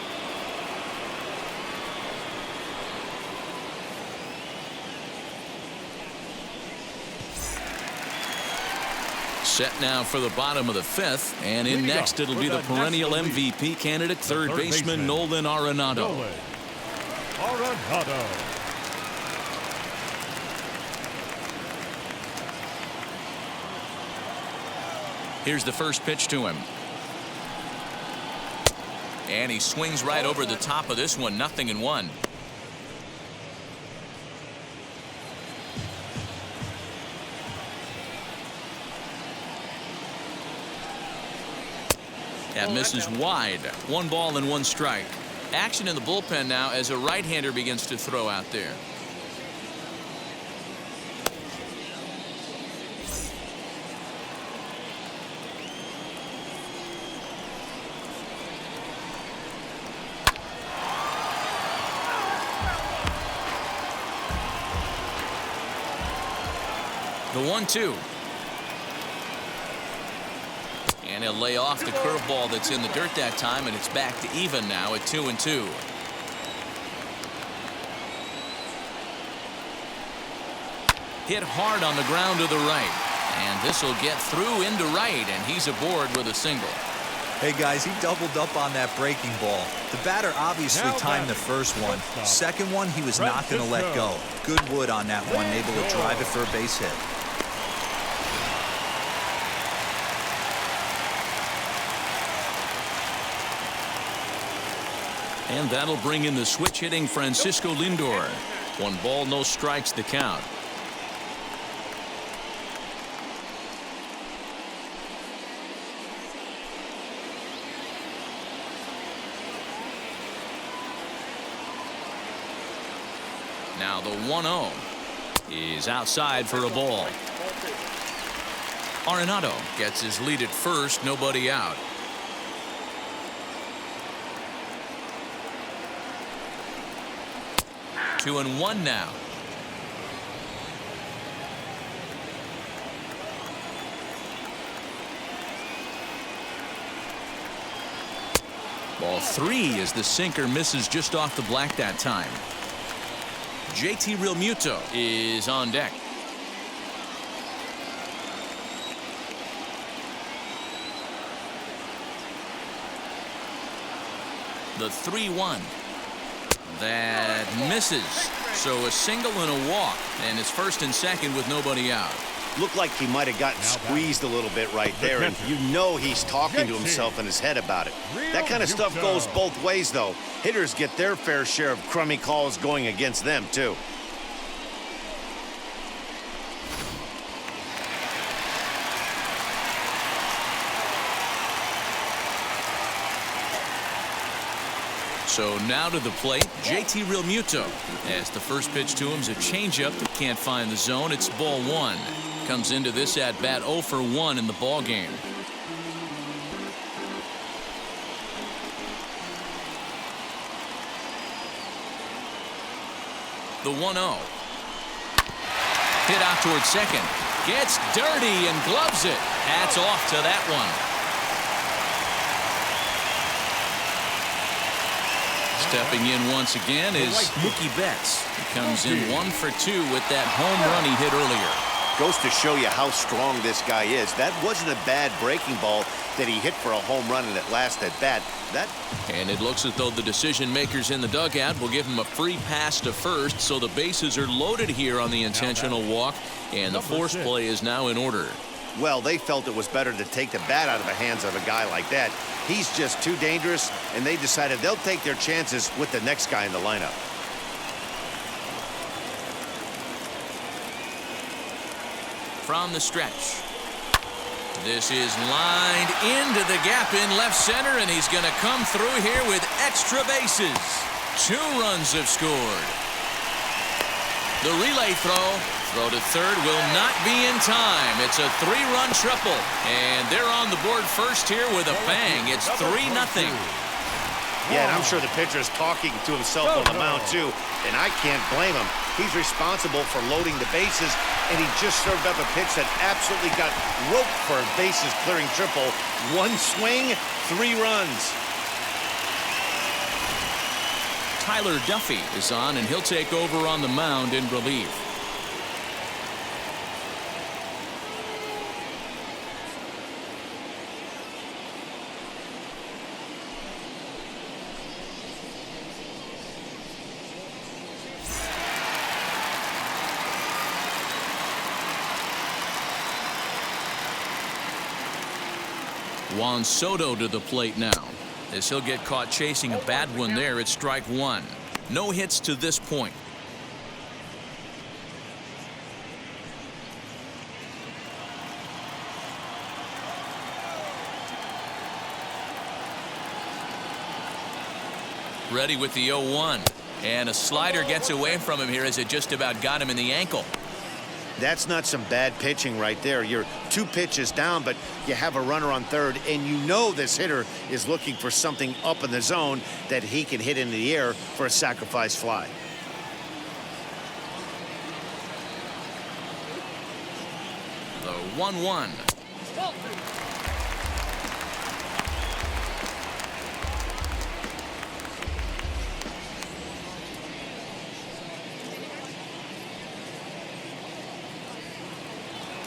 Set now for the bottom of the 5th, and in next it'll be the perennial MVP candidate, third baseman Nolan Arenado. Here's the first pitch to him. And he swings right over the top of this one, 0-1. That misses wide. 1 ball and 1 strike. Action in the bullpen now as a right-hander begins to throw out there. The 1-2. And he'll lay off the curveball that's in the dirt that time, and it's back to even now at 2-2. Hit hard on the ground to the right. And this will get through into right, and he's aboard with a single. Hey, guys, he doubled up on that breaking ball. The batter obviously timed the first one. Second one, he was not going to let go. Good wood on that one, able to drive it for a base hit. And that'll bring in the switch hitting Francisco Lindor. 1 ball, no strikes the count. Now the 1-0 is outside for a ball. Arenado gets his lead at first, nobody out. Two and 1 now. Ball 3 as the sinker misses just off the black that time. JT Realmuto is on deck. The 3-1. That misses. So a single and a walk, and it's first and second with nobody out. Looked like he might have gotten squeezed a little bit right there, and you know he's talking to himself in his head about it. That kind of stuff goes both ways, though. Hitters get their fair share of crummy calls going against them, too. So now to the plate, JT Realmuto. As the first pitch to him is a changeup that can't find the zone. It's ball one. Comes into this at bat 0 for 1 in the ball game. The 1-0. Hit out towards second. Gets dirty and gloves it. Hats off to that one. Stepping in once again is Mookie Betts. He comes in 1 for 2 with that home run he hit earlier. Goes to show you how strong this guy is. That wasn't a bad breaking ball that he hit for a home run in that last at bat. And it looks as though the decision makers in the dugout will give him a free pass to first, so the bases are loaded here on the intentional walk, and the force play is now in order. Well, they felt it was better to take the bat out of the hands of a guy like that. He's just too dangerous, and they decided they'll take their chances with the next guy in the lineup. From the stretch. This is lined into the gap in left center, and he's going to come through here with extra bases. 2 runs have scored. The relay throw to third will not be in time. It's a 3-run triple, and they're on the board first here with a bang. It's 3-0. Yeah, and I'm sure the pitcher is talking to himself on the mound, too, and I can't blame him. He's responsible for loading the bases, and he just served up a pitch that absolutely got roped for a bases-clearing triple. 1 swing, 3 runs. Tyler Duffy is on, and he'll take over on the mound in relief. Juan Soto to the plate now, as he'll get caught chasing a bad one there. It's strike 1. No hits to this point. Ready with the 0-1, and a slider gets away from him here as it just about got him in the ankle. That's not some bad pitching right there. You're 2 pitches down, but you have a runner on third, and you know this hitter is looking for something up in the zone that he can hit into the air for a sacrifice fly. The 1-1.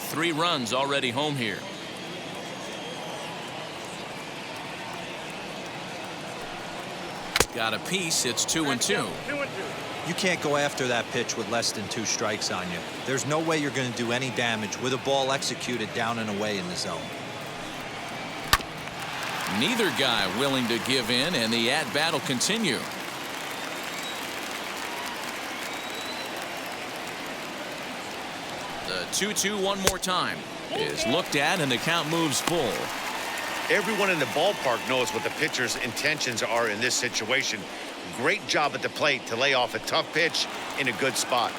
3 runs already home here. Got a piece. It's 2-2. You can't go after that pitch with less than 2 strikes on you. There's no way you're going to do any damage with a ball executed down and away in the zone. Neither guy willing to give in, and the at-bat will continue. The 2-2 one more time is looked at, and the count moves full. Everyone in the ballpark knows what the pitcher's intentions are in this situation. Great job at the plate to lay off a tough pitch in a good spot.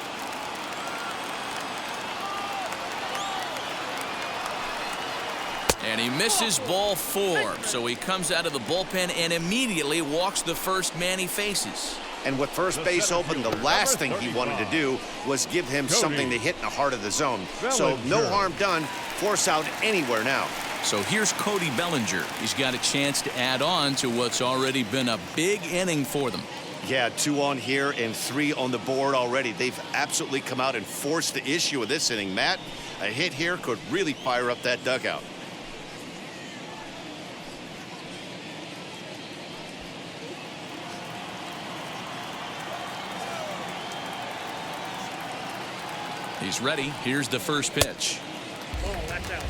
And he misses ball 4, so he comes out of the bullpen and immediately walks the first man he faces. And with first base open, the last thing he wanted to do was give him something to hit in the heart of the zone. So no harm done. Force out anywhere now. So here's Cody Bellinger. He's got a chance to add on to what's already been a big inning for them. Yeah, 2 on here and 3 on the board already. They've absolutely come out and forced the issue of this inning. Matt, a hit here could really fire up that dugout. He's ready. Here's the first pitch. Oh, that's out.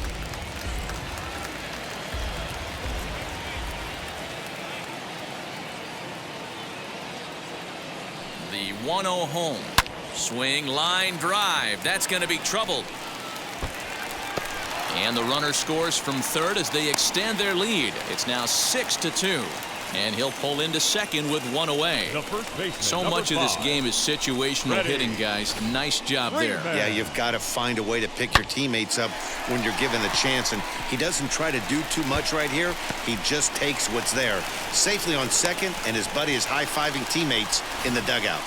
The 1-0 home. Swing, line drive. That's going to be troubled. And the runner scores from third as they extend their lead. It's now 6-2. And he'll pull into second with one away. The first baseman, So number much of this 5. game is situational Ready. hitting, guys. Nice job there. Freeman. Yeah, you've got to find a way to pick your teammates up when you're given the chance, and he doesn't try to do too much right here. He just takes what's there. Safely on second, and his buddy is high-fiving teammates in the dugout.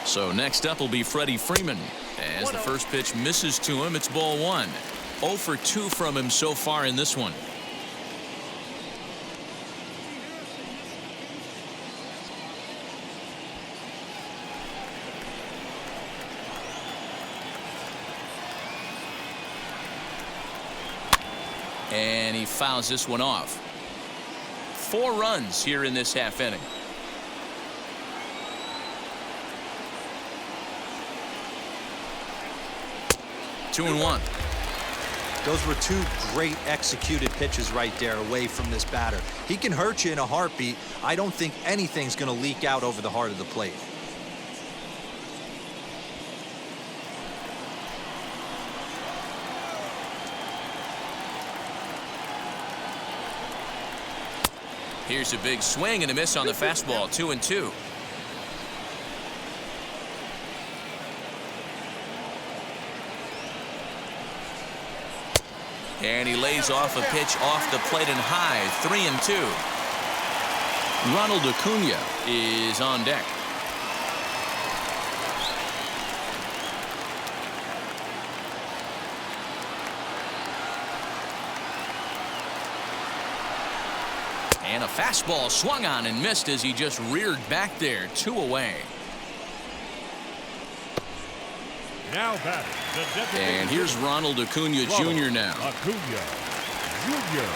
So next up will be Freddie Freeman. As the first pitch misses to him, it's ball 1. 0 for 2 from him so far in this one. And he fouls this one off. 4 runs here in this half inning. Two and 1. Those were 2 great executed pitches right there away from this batter. He can hurt you in a heartbeat. I don't think anything's going to leak out over the heart of the plate. Here's a big swing and a miss on the fastball. 2 and 2. And he lays off a pitch off the plate and high. 3 and 2. Ronald Acuna is on deck. And a fastball swung on and missed as he just reared back there. 2 away. Now batting, the designated And here's Ronald Acuna Jr. now. Acuna Jr.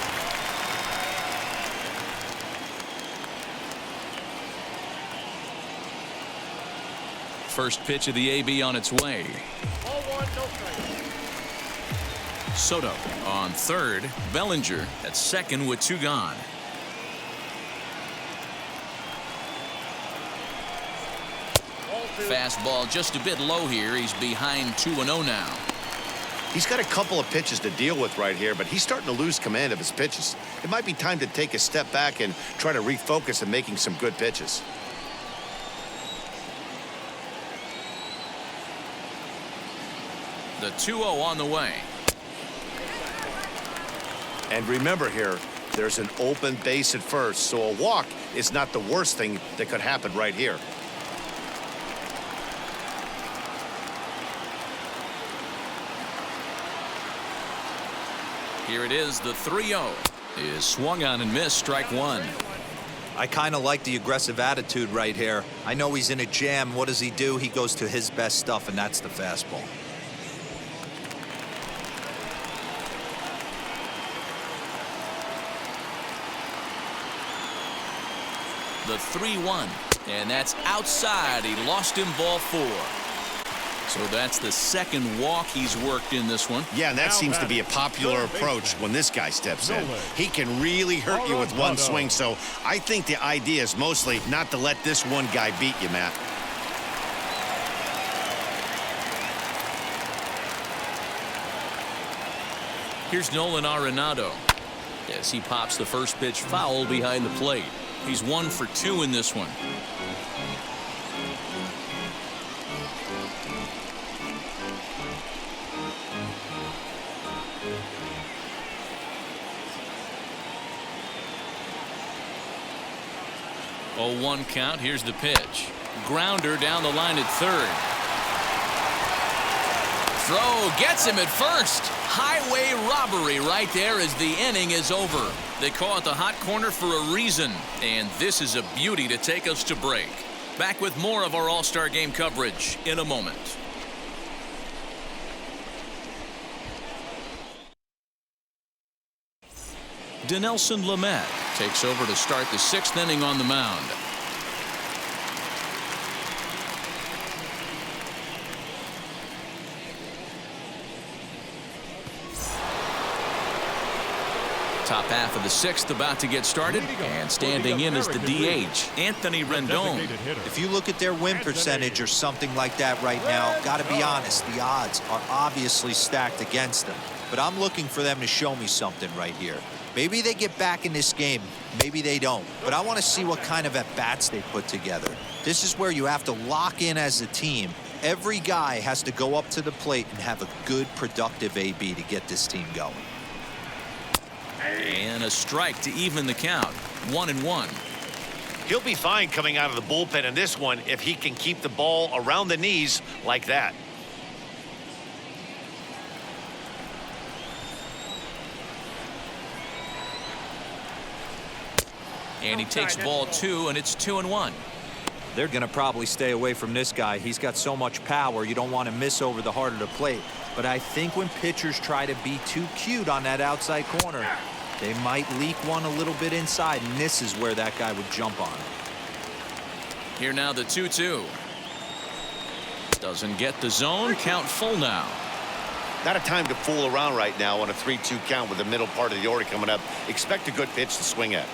First pitch of the AB on its way. Ball 1, no strikes. Soto on third. Bellinger at second with 2 gone. Ball 2. Fastball just a bit low here. He's behind 2-0 now. He's got a couple of pitches to deal with right here, but he's starting to lose command of his pitches. It might be time to take a step back and try to refocus on making some good pitches. The 2-0 on the way. And remember here, there's an open base at first, so a walk is not the worst thing that could happen right here. Here it is, the 3-0 is swung on and missed. Strike 1. I kind of like the aggressive attitude right here. I know he's in a jam. What does he do? He goes to his best stuff, and that's the fastball. The 3-1, and that's outside. He lost him ball 4. So that's the second walk he's worked in this one. Yeah, and that Now seems to be a batting, popular third approach baseman. when this guy steps in. Nolan. He can really hurt you with one Arenado. swing, so I think the idea is mostly not to let this one guy beat you, Matt. Here's Nolan Arenado as he pops the first pitch foul behind the plate. He's 1 for 2 in this one. Oh, 1 count. Here's the pitch. Grounder down the line at third. Throw gets him at first. Highway robbery right there as the inning is over. They call it the hot corner for a reason, and this is a beauty to take us to break. Back with more of our All-Star Game coverage in a moment. Dinelson Lamet takes over to start the 6th inning on the mound. Top half of the sixth about to get started, and standing in is the DH, Anthony Rendon. If you look at their win percentage or something like that right now, got to be honest, the odds are obviously stacked against them. But I'm looking for them to show me something right here. Maybe they get back in this game, maybe they don't. But I want to see what kind of at-bats they put together. This is where you have to lock in as a team. Every guy has to go up to the plate and have a good, productive AB to get this team going. And a strike to even the count. 1-1. He'll be fine coming out of the bullpen in this one if he can keep the ball around the knees like that. And he takes ball 2, and it's 2-1. They're going to probably stay away from this guy. He's got so much power, you don't want to miss over the heart of the plate. But I think when pitchers try to be too cute on that outside corner, they might leak one a little bit inside, and this is where that guy would jump on it. Here now the 2-2. Doesn't get the zone. Count full now. Not a time to fool around right now on a 3-2 count with the middle part of the order coming up. Expect a good pitch to swing at.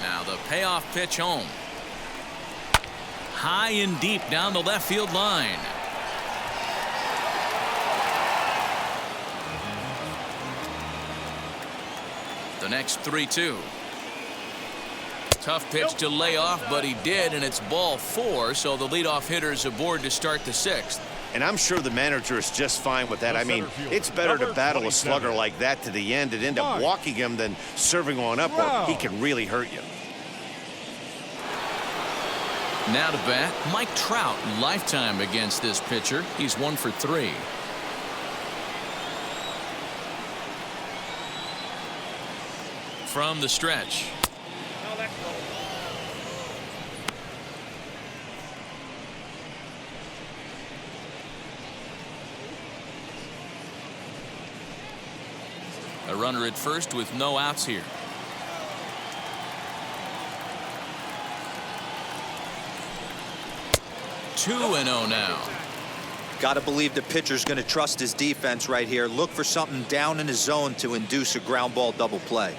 Now the payoff pitch home. High and deep down the left field line. The next 3-2. Tough pitch to lay off, but he did, and it's ball 4, so the leadoff hitter's aboard to start the 6th. And I'm sure the manager is just fine with that. I mean, it's better to battle a slugger like that to the end and end up walking him than serving on up, or he can really hurt you. Now to bat, Mike Trout, lifetime against this pitcher. He's 1 for 3. From the stretch. A runner at first with no outs here. Two 2-0 now. Got to believe the pitcher's going to trust his defense right here. Look for something down in the zone to induce a ground ball double play.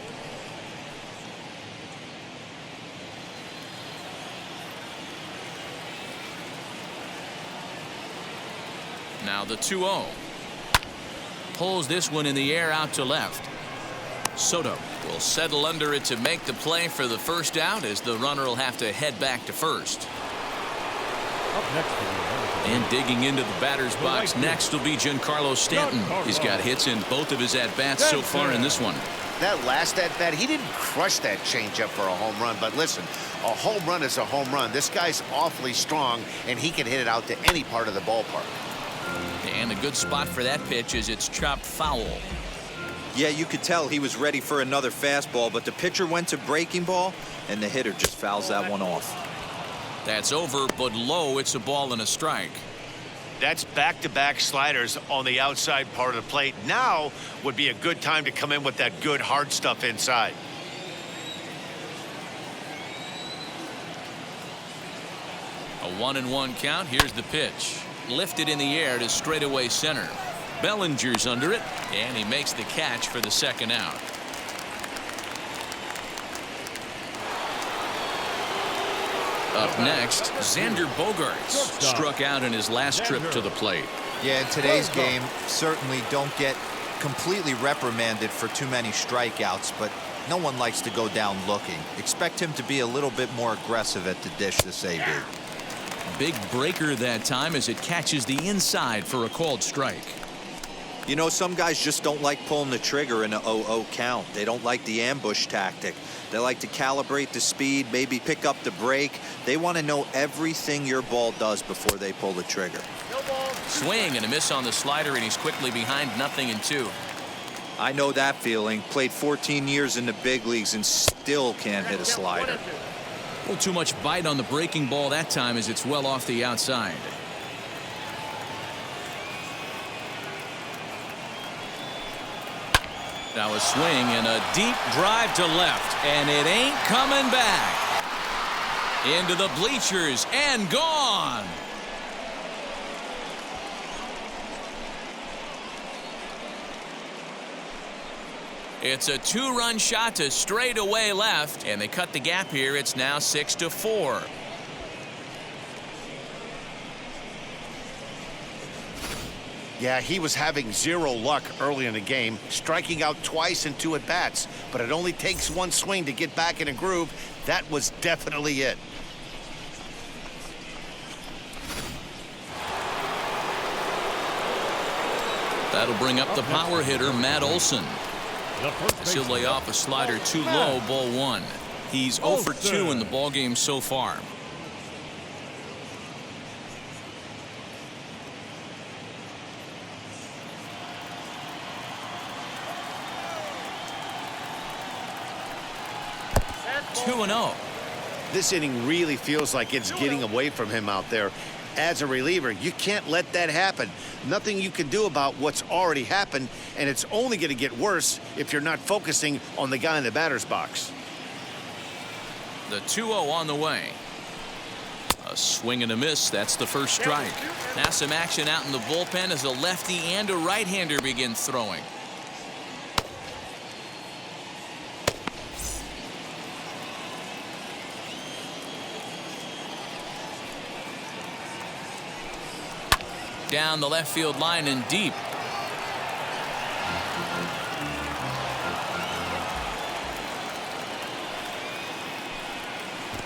Now the 2-0. Pulls this one in the air out to left. Soto will settle under it to make the play for the first out, as the runner will have to head back to first. And digging into the batter's box next will be Giancarlo Stanton. He's got hits in both of his at-bats so far in this one. That last at-bat, he didn't crush that changeup for a home run. But listen, a home run is a home run. This guy's awfully strong, and he can hit it out to any part of the ballpark. And a good spot for that pitch is it's chopped foul. Yeah, you could tell he was ready for another fastball, but the pitcher went to breaking ball, and the hitter just fouls that one off. That's over, but low. It's a ball and a strike. That's back-to-back sliders on the outside part of the plate. Now would be a good time to come in with that good hard stuff inside. A 1-1 count. Here's the pitch. Lifted in the air to straightaway center. Bellinger's under it, and he makes the catch for the second out. Up next, Xander Bogaerts struck out in his last trip to the plate. Yeah, in today's game, certainly don't get completely reprimanded for too many strikeouts, but no one likes to go down looking. Expect him to be a little bit more aggressive at the dish this AB. Big breaker that time as it catches the inside for a called strike. You know, some guys just don't like pulling the trigger in a 0-0 count. They don't like the ambush tactic. They like to calibrate the speed, maybe pick up the break. They want to know everything your ball does before they pull the trigger. Swing and a miss on the slider, and he's quickly behind 0-2. I know that feeling. Played 14 years in the big leagues and still can't hit a slider. A little too much bite on the breaking ball that time as it's well off the outside. Now a swing and a deep drive to left, and it ain't coming back. Into the bleachers and gone. It's a two-run shot to straightaway left, and they cut the gap here. It's now 6-4. Yeah, he was having zero luck early in the game, striking out twice in 2 at-bats. But it only takes one swing to get back in a groove. That was definitely it. That'll bring up the power hitter, Matt Olson. He'll lay off a slider too low, ball 1. He's 0 for 2 in the ballgame so far. Two 2-0. This inning really feels like it's getting away from him out there. As a reliever, you can't let that happen. Nothing you can do about what's already happened, and it's only going to get worse if you're not focusing on the guy in the batter's box. The 2-0 on the way. A swing and a miss. That's the first strike. Now some action out in the bullpen as a lefty and a right-hander begin throwing. Down the left field line and deep.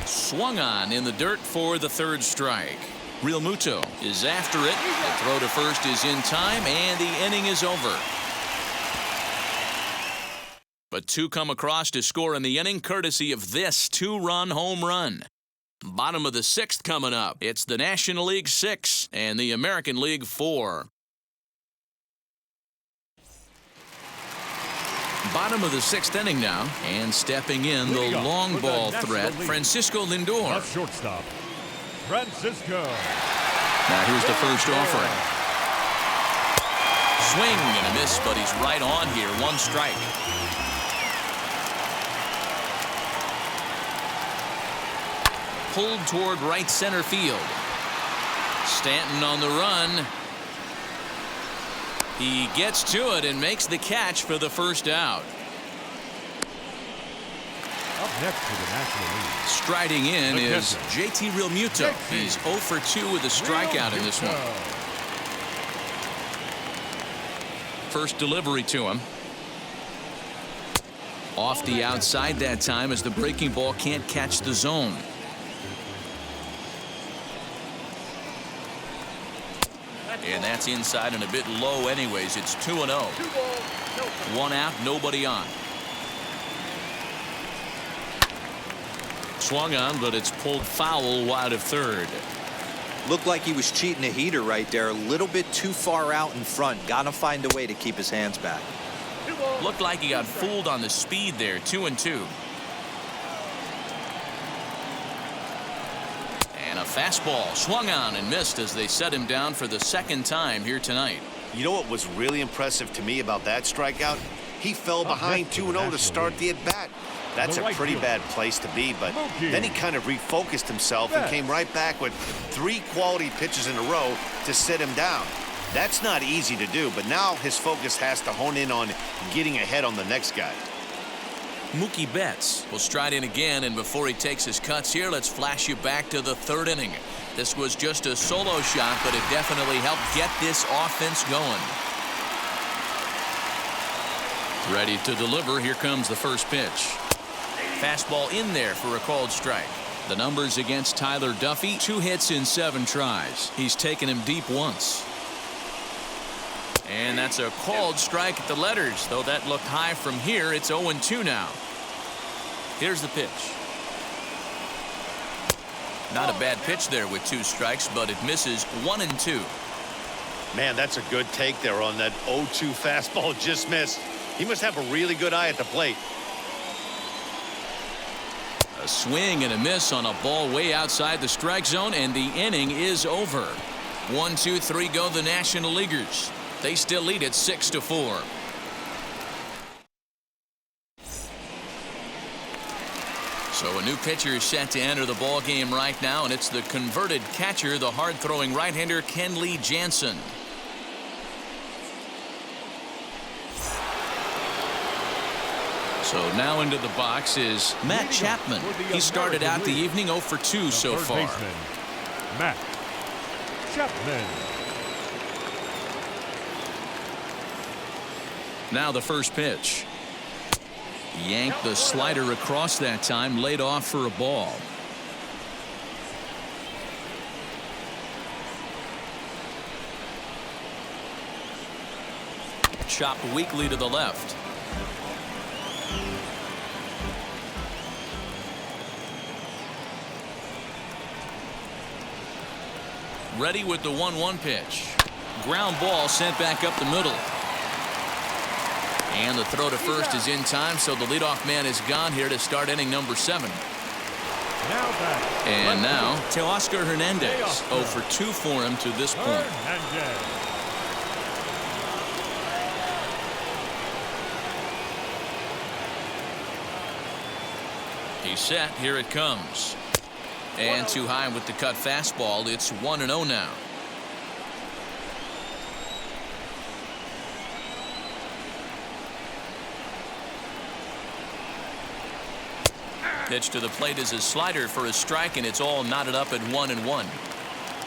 Swung on in the dirt for the third strike. Real Muto is after it. The throw to first is in time, and the inning is over. But 2 come across to score in the inning, courtesy of this 2-run home run. Bottom of the 6th coming up. It's the National League 6 and the American League 4. Bottom of the 6th inning now, and stepping in the long ball threat, Francisco Lindor. The shortstop, Francisco. Now here's the first offering. Swing and a miss, but he's right on here. 1 strike. Pulled toward right center field. Stanton on the run. He gets to it and makes the catch for the first out. Up next to the National League. Striding in is JT Realmuto. He's 0 for 2 with a strikeout in this one. First delivery to him. Off the outside that time as the breaking ball can't catch the zone. And that's inside and a bit low anyways. It's 2-0. 1 out, nobody on. Swung on, but it's pulled foul wide of third. Looked like he was cheating a heater right there. A little bit too far out in front. Got to find a way to keep his hands back. Looked like he got fooled on the speed there. 2-2. And a fastball swung on and missed as they set him down for the 2nd time here tonight. You know what was really impressive to me about that strikeout? He fell behind 2-0 to start the at-bat. That's a pretty bad place to be, but then he kind of refocused himself and came right back with 3 quality pitches in a row to sit him down. That's not easy to do, but now his focus has to hone in on getting ahead on the next guy. Mookie Betts will stride in again, and before he takes his cuts here, let's flash you back to the 3rd inning. This was just a solo shot, but it definitely helped get this offense going. Ready to deliver. Here comes the first pitch. Fastball in there for a called strike. The numbers against Tyler Duffy: 2 hits in 7 tries. He's taken him deep once. And that's a called strike at the letters, though that looked high from here. It's 0-2 now. Here's the pitch. Not a bad pitch there with 2 strikes, but it misses. 1-2. Man, that's a good take there on that 0-2 fastball just missed. He must have a really good eye at the plate. A swing and a miss on a ball way outside the strike zone, and the inning is over. 1, 2, 3 go the National Leaguers. They still lead it 6-4. So a new pitcher is set to enter the ball game right now, and it's the converted catcher, the hard-throwing right-hander Kenley Jansen. So now into the box is Matt Chapman. He started out the evening 0 for 2 so far. Baseman, Matt Chapman. Now the first pitch. Yanked the slider across that time, laid off for a ball. Chopped weakly to the left. Ready with the 1-1 pitch. Ground ball sent back up the middle. And the throw to first is in time, so the leadoff man is gone here to start inning number 7. And now Teoscar Hernandez. 0 for 2 for him to this point. He's set. Here it comes. And too high with the cut fastball. It's 1-0 now. Pitch to the plate is a slider for a strike, and it's all knotted up at 1-1.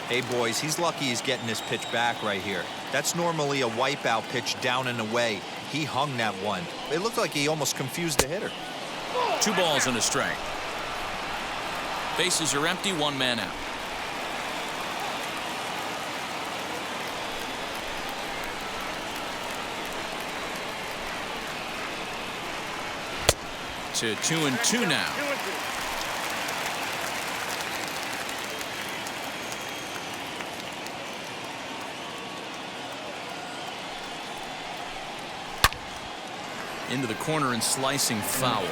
Hey, boys, he's lucky he's getting this pitch back right here. That's normally a wipeout pitch down and away. He hung that one. It looked like he almost confused the hitter. 2 balls and a strike. Bases are empty, 1 man out. To 2-2 now. Into the corner and slicing foul.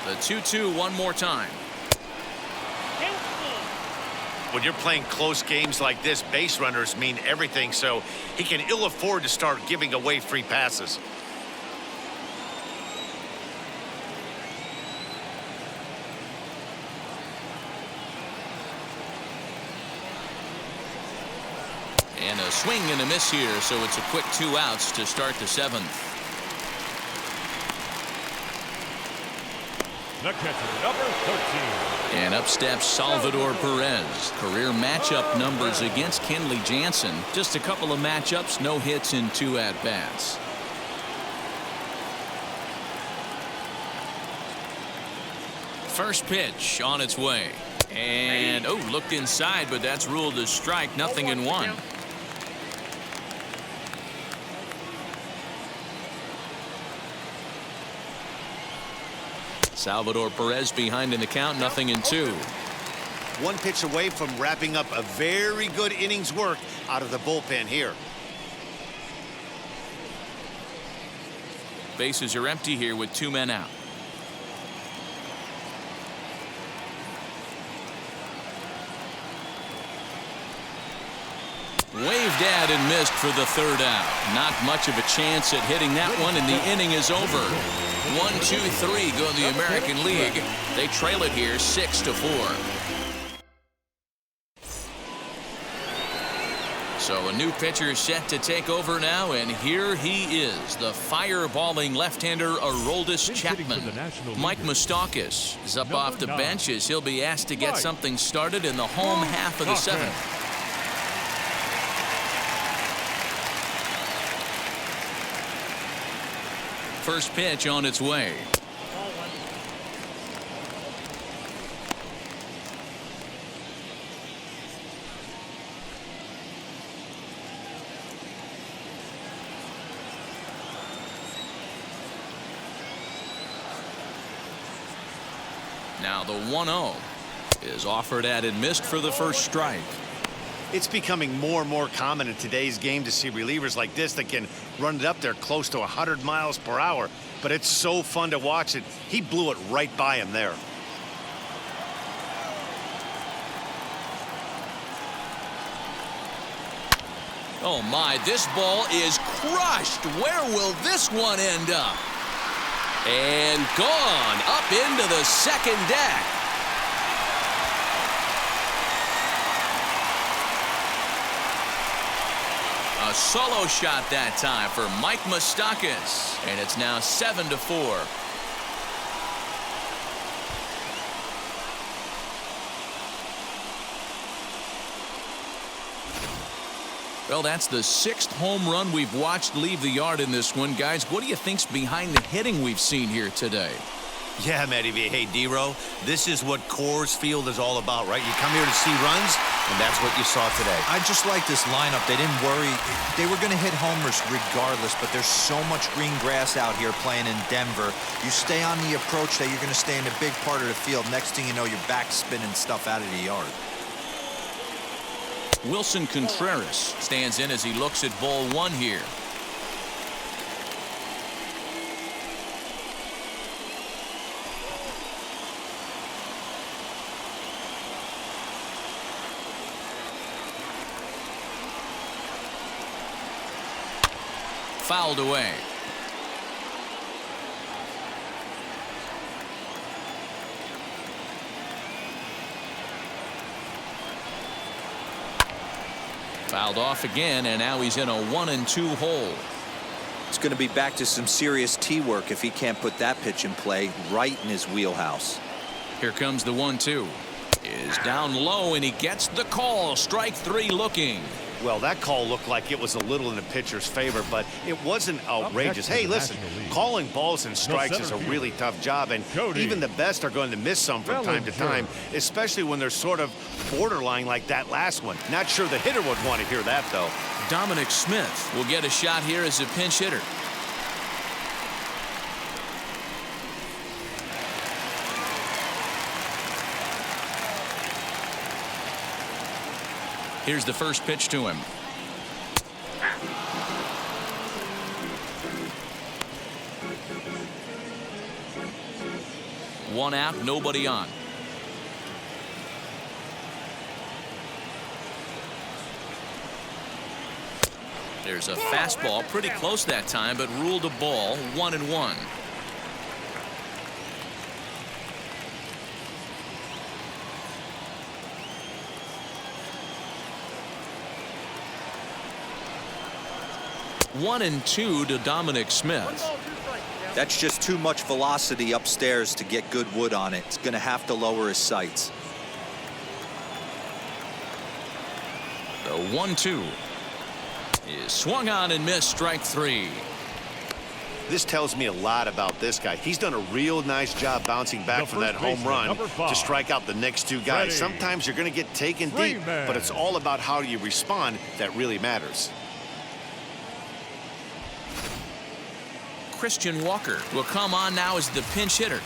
The 2-2 one more time. When you're playing close games like this, base runners mean everything, so he can ill afford to start giving away free passes. And a swing and a miss here, so it's a quick 2 outs to start the 7th. The catcher, number 13. And up steps Salvador Perez. Career matchup numbers against Kenley Jansen. Just a couple of matchups, no hits in 2 at-bats. First pitch on its way. And, looked inside, but that's ruled a strike, nothing in 1. Salvador Perez behind in the count, nothing in 2. 1 pitch away from wrapping up a very good innings work out of the bullpen here. Bases are empty here with 2 men out. Waved at and missed for the 3rd out. Not much of a chance at hitting that one, and the inning is over. 1-2-3 go the American League. They trail it here 6-4. So a new pitcher set to take over now, and here he is, the fireballing left-hander Aroldis Chapman. Mike Moustakas is up off the bench as he'll be asked to get something started in the home half of the 7th. First pitch on its way. Now the 1-0 is offered at and missed for the first strike. It's becoming more and more common in today's game to see relievers like this that can run it up there close to 100 miles per hour. But it's so fun to watch it. He blew it right by him there. Oh my, this ball is crushed. Where will this one end up? And gone up into the 2nd deck. A solo shot that time for Mike Moustakas, and it's now 7-4. Well, that's the 6th home run we've watched leave the yard in this one. Guys, what do you think's behind the hitting we've seen here today? Yeah, Matty V. Hey, D-Row, this is what Coors Field is all about, right? You come here to see runs, and that's what you saw today. I just like this lineup. They didn't worry. They were going to hit homers regardless, but there's so much green grass out here playing in Denver. You stay on the approach that you're going to stay in a big part of the field. Next thing you know, you're back spinning stuff out of the yard. Wilson Contreras stands in as he looks at ball 1 here. Fouled away. Fouled off again, and now he's in a 1-2 hole. It's going to be back to some serious tee work if he can't put that pitch in play right in his wheelhouse. Here comes the 1-2. Is down low, and he gets the call. Strike 3 looking. Well, that call looked like it was a little in the pitcher's favor, but it wasn't outrageous. Hey, listen, calling balls and strikes is a really tough job, and even the best are going to miss some from time to time, especially when they're sort of borderline like that last one. Not sure the hitter would want to hear that, though. Dominic Smith will get a shot here as a pinch hitter. Here's the first pitch to him. One out, nobody on. There's a fastball pretty close that time, but ruled a ball. 1-1. One and 2 to Dominic Smith. That's just too much velocity upstairs to get good wood on it. It's going to have to lower his sights. The 1-2 is swung on and missed. Strike 3. This tells me a lot about this guy. He's done a real nice job bouncing back from that home run to strike out the next 2 guys. Sometimes you're going to get taken deep, but it's all about how you respond that really matters. Christian Walker will come on now as the pinch hitter.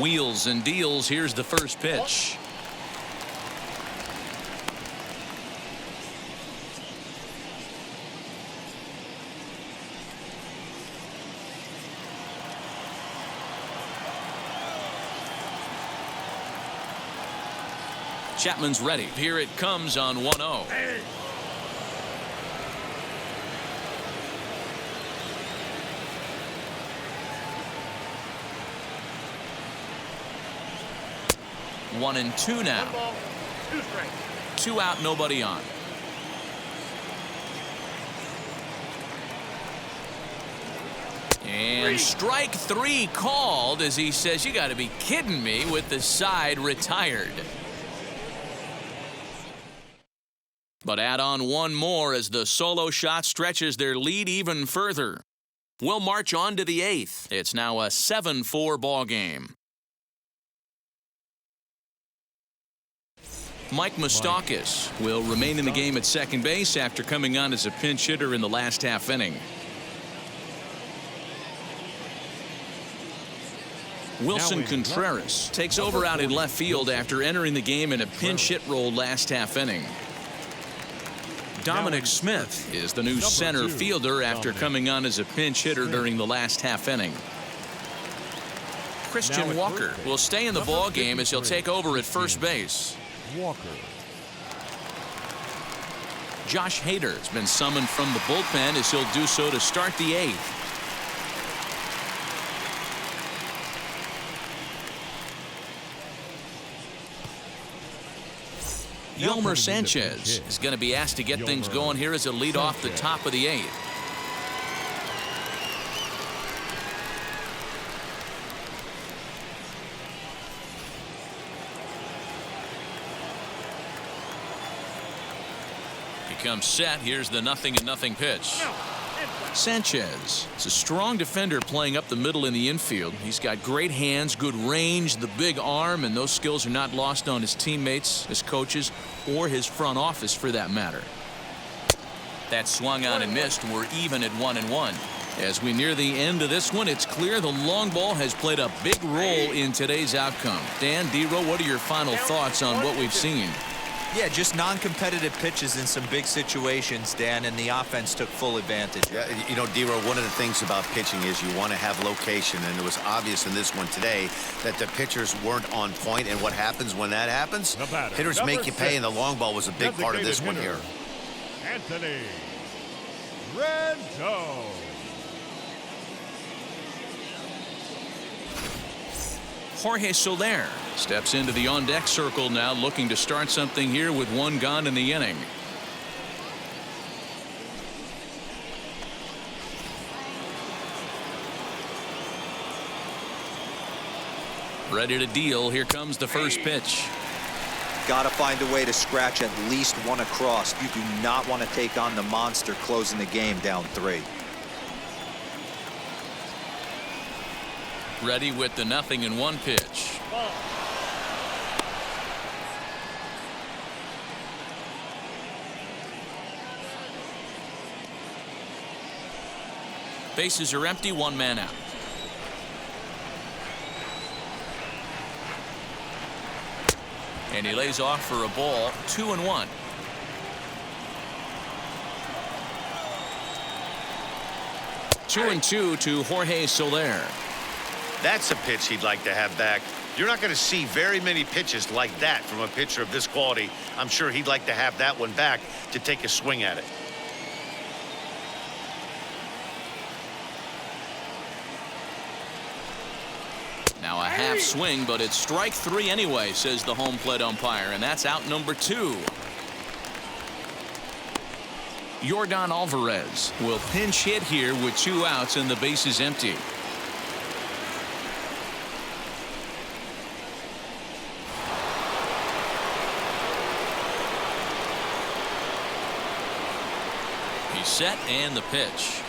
Wheels and deals. Here's the first pitch. Chapman's ready. Here it comes on 1-0. One and 2 now. 2 out, nobody on. And strike 3 called as he says, "You got to be kidding me," with the side retired. But add on one more as the solo shot stretches their lead even further. We'll march on to the 8th. It's now a 7-4 ball game. Mike Moustakas will remain in the game at second base after coming on as a pinch hitter in the last half inning. Wilson Contreras takes over out in left field after entering the game in a pinch hit role last half inning. Dominic Smith is the new center fielder after coming on as a pinch hitter during the last half inning. Christian Walker will stay in the ball game as he'll take over at first base. Josh Hader has been summoned from the bullpen as he'll do so to start the 8th. Yolmer Sanchez is going to be asked to get things going here as a lead off the top of the 8th. He comes set. Here's the 0-0 pitch. Sanchez is a strong defender playing up the middle in the infield. He's got great hands, good range, the big arm, and those skills are not lost on his teammates, his coaches, or his front office for that matter. That swung on and missed. We're even at 1-1. As we near the end of this one, it's clear the long ball has played a big role in today's outcome. Dan, D-Row, what are your final thoughts on what we've seen? Yeah, just non-competitive pitches in some big situations, Dan, and the offense took full advantage. Yeah, you know, D-Row, one of the things about pitching is you want to have location, and it was obvious in this one today that the pitchers weren't on point, and what happens when that happens? Hitters make you pay, and the long ball was a big part of this one here. Anthony Rendon. Jorge Soler steps into the on-deck circle now, looking to start something here with 1 gone in the inning. Ready to deal. Here comes the first pitch. Got to find a way to scratch at least one across. You do not want to take on the monster closing the game down 3. Ready with the 0-1 pitch. Bases are empty, 1 man out. And he lays off for a ball, 2-1. Two and two to Jorge Soler. That's a pitch he'd like to have back. You're not going to see very many pitches like that from a pitcher of this quality. I'm sure he'd like to have that one back to take a swing at it. Now a half swing, but it's strike 3 anyway, says the home plate umpire, and that's out number 2. Yordan Alvarez will pinch hit here with 2 outs and the bases empty. He's set, and the pitch.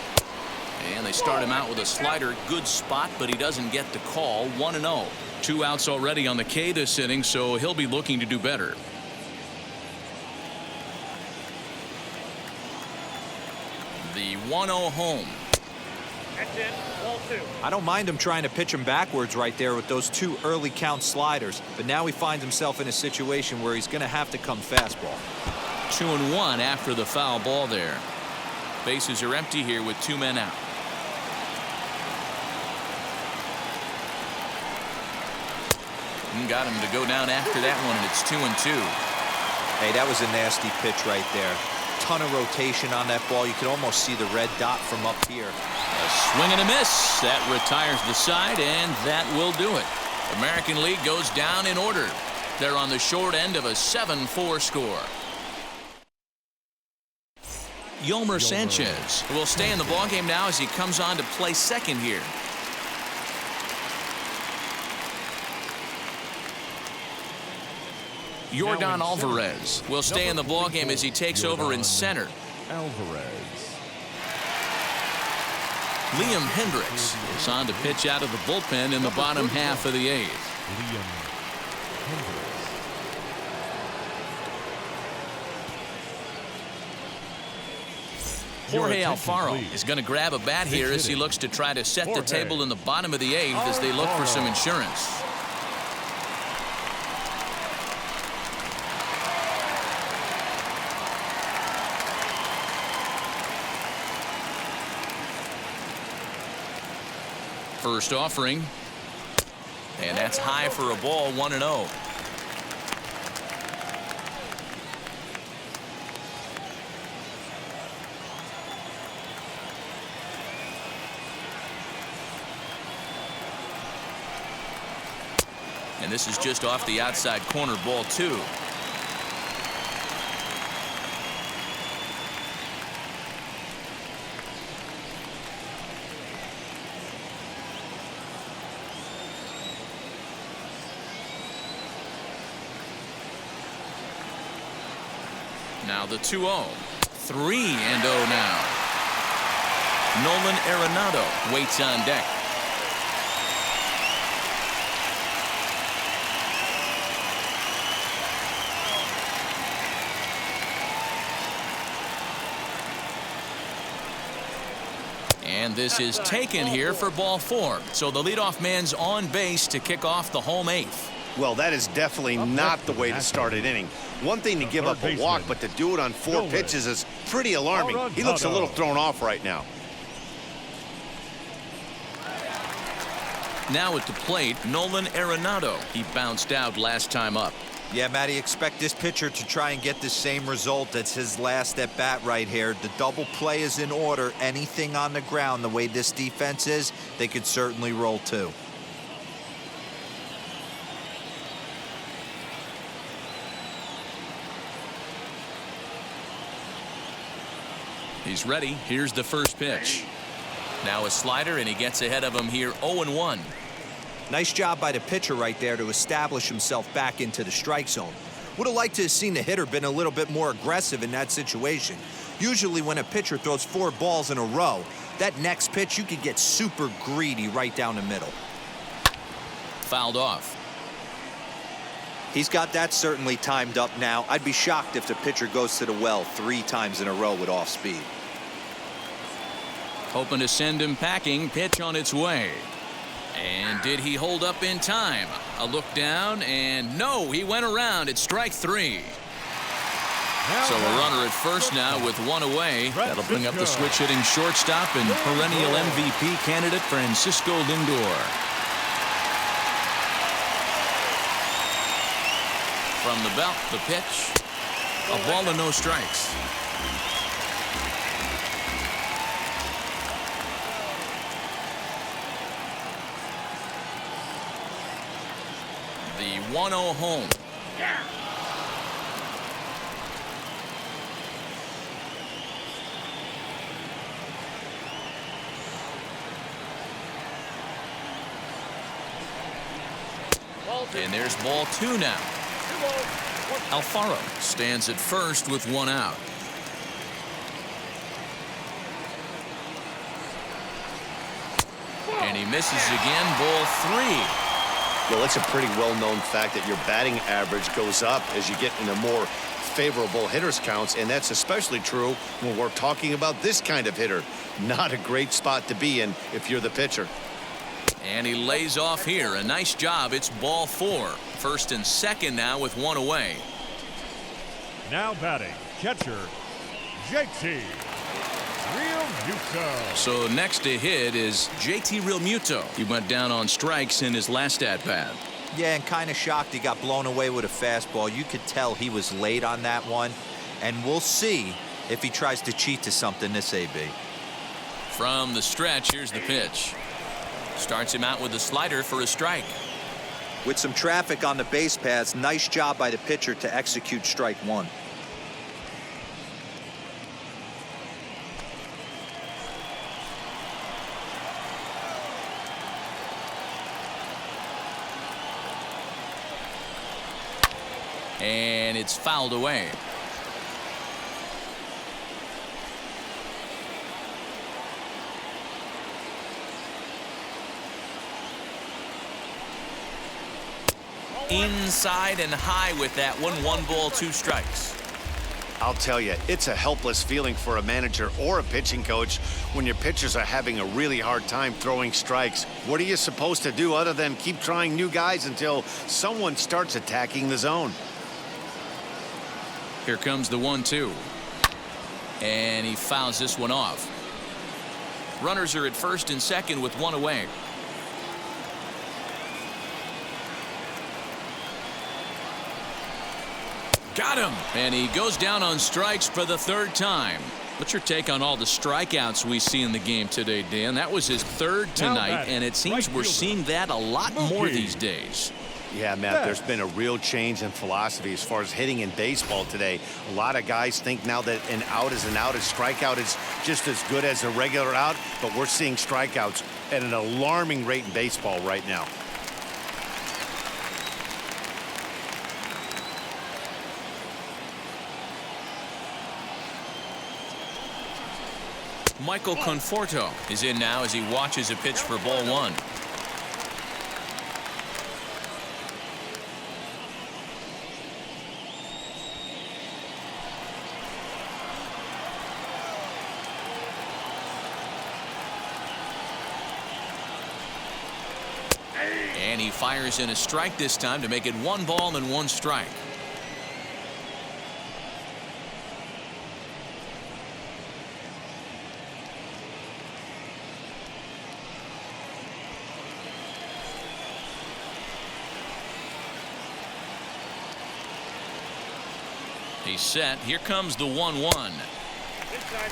And they start him out with a slider. Good spot, but he doesn't get the call. 1-0. 2 outs already on the K this inning, so he'll be looking to do better. The 1-0 home. That's it. Ball 2. I don't mind him trying to pitch him backwards right there with those 2 early count sliders, but now he finds himself in a situation where he's going to have to come fastball. 2-1 after the foul ball there. Bases are empty here with 2 men out. And got him to go down after that one, and it's 2-2. Hey, that was a nasty pitch right there. Ton of rotation on that ball. You can almost see the red dot from up here. A swing and a miss. That retires the side, and that will do it. American League goes down in order. They're on the short end of a 7-4 score. Yolmer Sanchez will stay in the ballgame now as he comes on to play second here. Yordan Alvarez will stay in the ballgame as he takes over in center. Alvarez. Liam Hendricks is on to pitch out of the bullpen in the bottom half of the 8th. Liam Hendricks. Jorge Alfaro is going to grab a bat here as he looks to try to set the table in the bottom of the 8th as they look for some insurance. First offering, and that's high for a ball. 1-0. And this is just off the outside corner, ball 2. Now the 2-0. 3-0 now. Nolan Arenado waits on deck. And this is taken here for ball 4. So the leadoff man's on base to kick off the home 8th. Well, that is definitely not the way to start an inning. One thing to give up a walk, but to do it on 4 pitches is pretty alarming. He looks a little thrown off right now. Now at the plate, Nolan Arenado. He bounced out last time up. Yeah, Matty, expect this pitcher to try and get the same result. That's his last at bat right here. The double play is in order. Anything on the ground, the way this defense is, they could certainly roll 2. He's ready. Here's the first pitch. Now a slider, and he gets ahead of him here 0-1. Nice job by the pitcher right there to establish himself back into the strike zone. Would have liked to have seen the hitter been a little bit more aggressive in that situation. Usually when a pitcher throws 4 balls in a row, that next pitch you could get super greedy right down the middle. Fouled off. He's got that certainly timed up now. I'd be shocked if the pitcher goes to the well 3 times in a row with off speed. Hoping to send him packing. Pitch on its way. And did he hold up in time? A look down, and no, he went around. It's strike 3. So a runner at first now with 1 away. That'll bring up the switch hitting shortstop and perennial MVP candidate Francisco Lindor. From the belt, the pitch. A ball and no strikes. The 1-0 home. And there's ball 2 now. Alfaro stands at first with 1 out. And he misses again, ball 3. Well, it's a pretty well-known fact that your batting average goes up as you get into more favorable hitters counts, and that's especially true when we're talking about this kind of hitter. Not a great spot to be in if you're the pitcher. And he lays off here. A nice job. It's ball 4. First and second now with 1 away. Now batting, catcher, JT Realmuto. So next to hit is JT Realmuto. He went down on strikes in his last at-bat. Yeah, and kind of shocked he got blown away with a fastball. You could tell he was late on that one. And we'll see if he tries to cheat to something this AB. From the stretch, here's the pitch. Starts him out with a slider for a strike. With some traffic on the base paths, nice job by the pitcher to execute strike 1. And it's fouled away. Inside and high with that one. 1 ball, 2 strikes. I'll tell you, it's a helpless feeling for a manager or a pitching coach when your pitchers are having a really hard time throwing strikes. What are you supposed to do other than keep trying new guys until someone starts attacking the zone? Here comes the 1-2. And he fouls this one off. Runners are at first and second with 1 away. Got him. And he goes down on strikes for the 3rd time. What's your take on all the strikeouts we see in the game today, Dan? That was his 3rd tonight, and it seems we're seeing that a lot more these days. Yeah, Matt, there's been a real change in philosophy as far as hitting in baseball today. A lot of guys think now that an out is an out, a strikeout is just as good as a regular out, but we're seeing strikeouts at an alarming rate in baseball right now. Michael Conforto is in now as he watches a pitch for ball one. And he fires in a strike this time to make it 1 ball and 1 strike. He's set. Here comes the 1-1. Inside,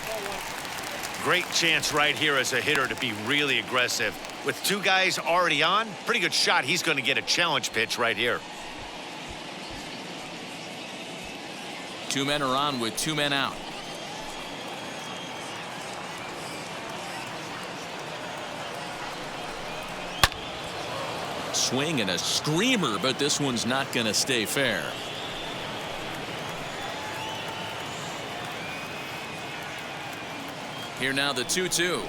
ball one. Great chance right here as a hitter to be really aggressive. With 2 guys already on, pretty good shot. He's going to get a challenge pitch right here. 2 men are on with 2 men out. Swing and a screamer, but this one's not going to stay fair. Here now the 2-2.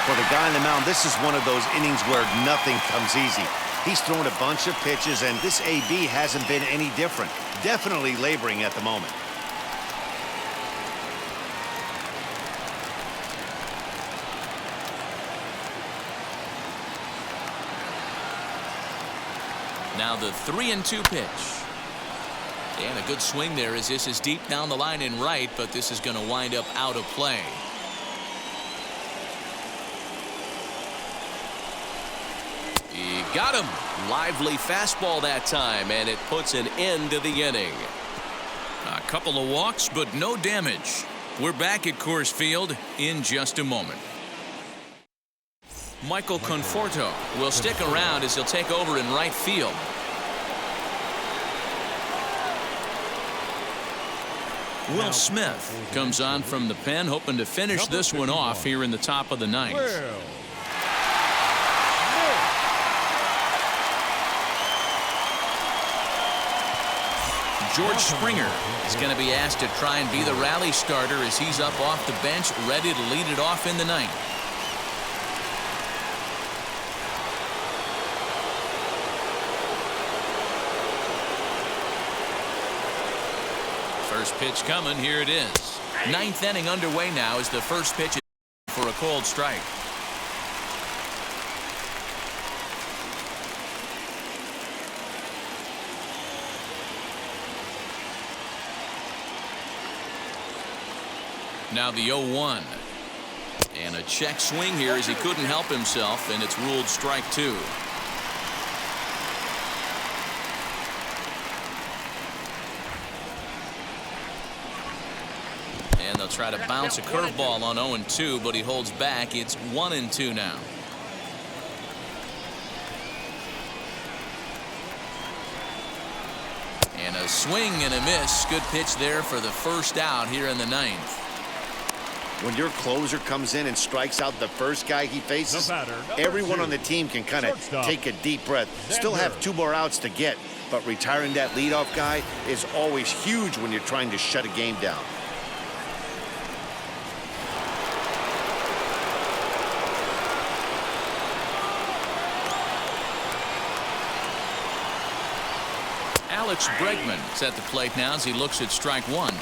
For the guy on the mound, this is one of those innings where nothing comes easy. He's thrown a bunch of pitches, and this AB hasn't been any different. Definitely laboring at the moment. Now the 3-2 pitch. And a good swing there as this is deep down the line in right, but this is going to wind up out of play. He got him. Lively fastball that time, and it puts an end to the inning. A couple of walks, but no damage. We're back at Coors Field in just a moment. Michael Conforto will stick around as he'll take over in right field. Will Smith comes on from the pen, hoping to finish this one off here in the top of the 9th. George Springer is going to be asked to try and be the rally starter as he's up off the bench, ready to lead it off in the 9th. First pitch coming. Here it is. 9th inning underway now as the first pitch for a cold strike. Now the 0-1. And a check swing here as he couldn't help himself, and it's ruled strike 2. And they'll try to bounce a curveball on 0-2, but he holds back. It's 1-2 now. And a swing and a miss. Good pitch there for the first out here in the 9th. When your closer comes in and strikes out the first guy he faces, everyone on the team can kind of take a deep breath. Still have 2 more outs to get, but retiring that leadoff guy is always huge when you're trying to shut a game down. Alex Bregman is at the plate now as he looks at strike 1.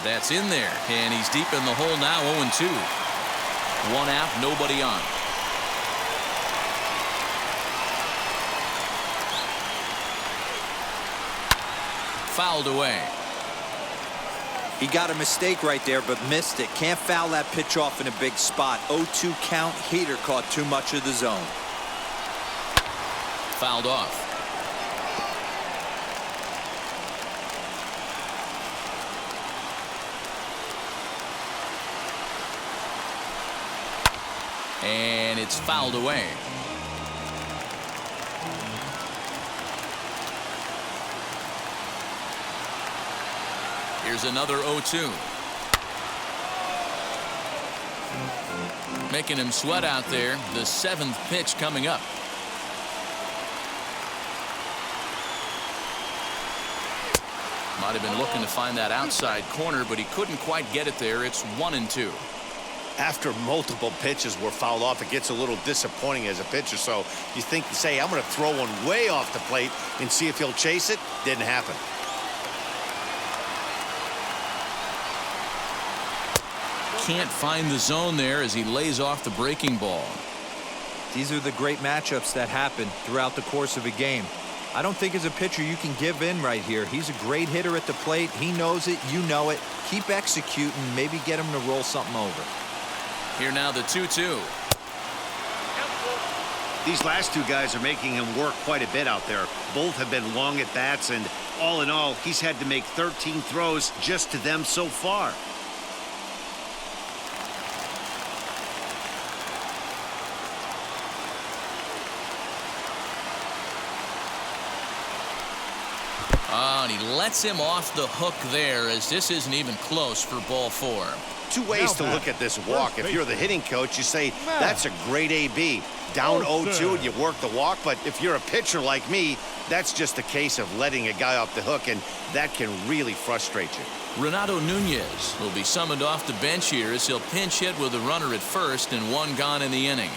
That's in there, and he's deep in the hole now. 0-2. 1 out, nobody on. Fouled away. He got a mistake right there, but missed it. Can't foul that pitch off in a big spot. 0-2 count. Hader caught too much of the zone. Fouled off. And it's fouled away. Here's another 0-2. Making him sweat out there. The 7th pitch coming up. Might have been looking to find that outside corner, but he couldn't quite get it there. It's 1-2. After multiple pitches were fouled off, it gets a little disappointing as a pitcher. So you say, I'm going to throw one way off the plate and see if he'll chase it. Didn't happen. Can't find the zone there as he lays off the breaking ball. These are the great matchups that happen throughout the course of a game. I don't think as a pitcher you can give in right here. He's a great hitter at the plate. He knows it. You know it. Keep executing. Maybe get him to roll something over. Here now the 2-2. These last two guys are making him work quite a bit out there. Both have been long at bats, and all in all, he's had to make 13 throws just to them so far. And he lets him off the hook there, as this isn't even close for ball 4. Two ways to look at this walk. If you're the hitting coach, you say, that's a great AB. Down 0-2 and you work the walk. But if you're a pitcher like me, that's just a case of letting a guy off the hook, and that can really frustrate you. Renato Nunez will be summoned off the bench here as he'll pinch hit with a runner at first and one gone in the inning.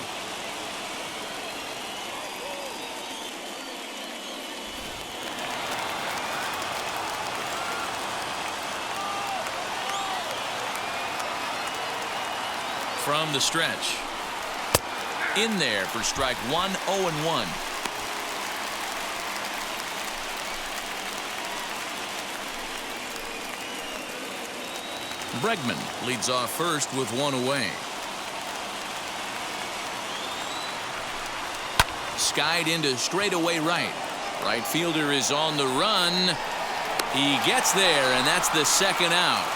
From the stretch. In there for strike 1, 0-1. Bregman leads off first with one away. Skied into straightaway right. Right fielder is on the run. He gets there, and that's the second out.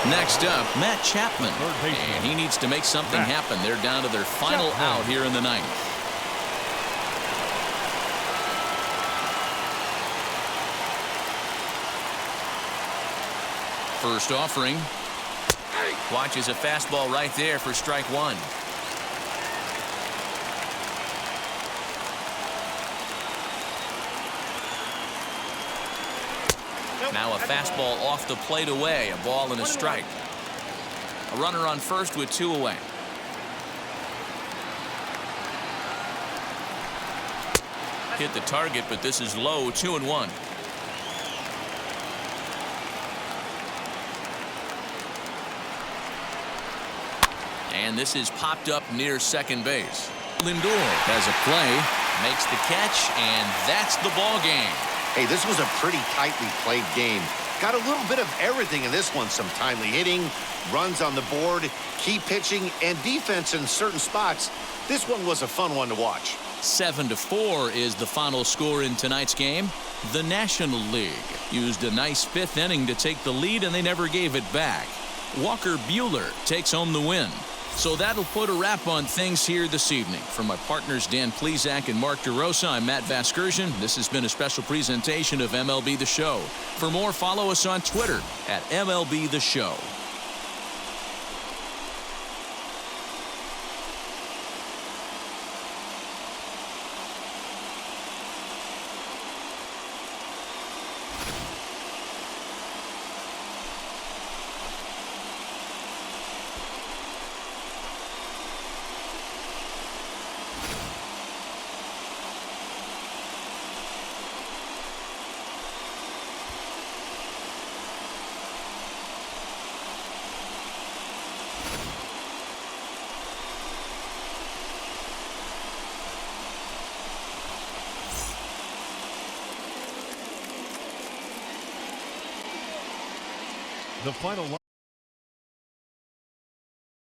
Next up, Matt Chapman, and he needs to make something happen. They're down to their final out here in the ninth. First offering. Watches a fastball right there for strike 1. Now a fastball off the plate away, a ball and a strike. A runner on first with 2 away. Hit the target, but this is low, 2-1. And this is popped up near second base. Lindor has a play, makes the catch, and that's the ball game. Hey, this was a pretty tightly played game. Got a little bit of everything in this one. Some timely hitting, runs on the board, key pitching, and defense in certain spots. This one was a fun one to watch. 7-4 is the final score in tonight's game. The National League used a nice 5th inning to take the lead, and they never gave it back. Walker Buehler takes home the win. So that'll put a wrap on things here this evening. From my partners Dan Plesac and Mark DeRosa, I'm Matt Vasgersian. This has been a special presentation of MLB The Show. For more, follow us on Twitter at MLB The Show. The final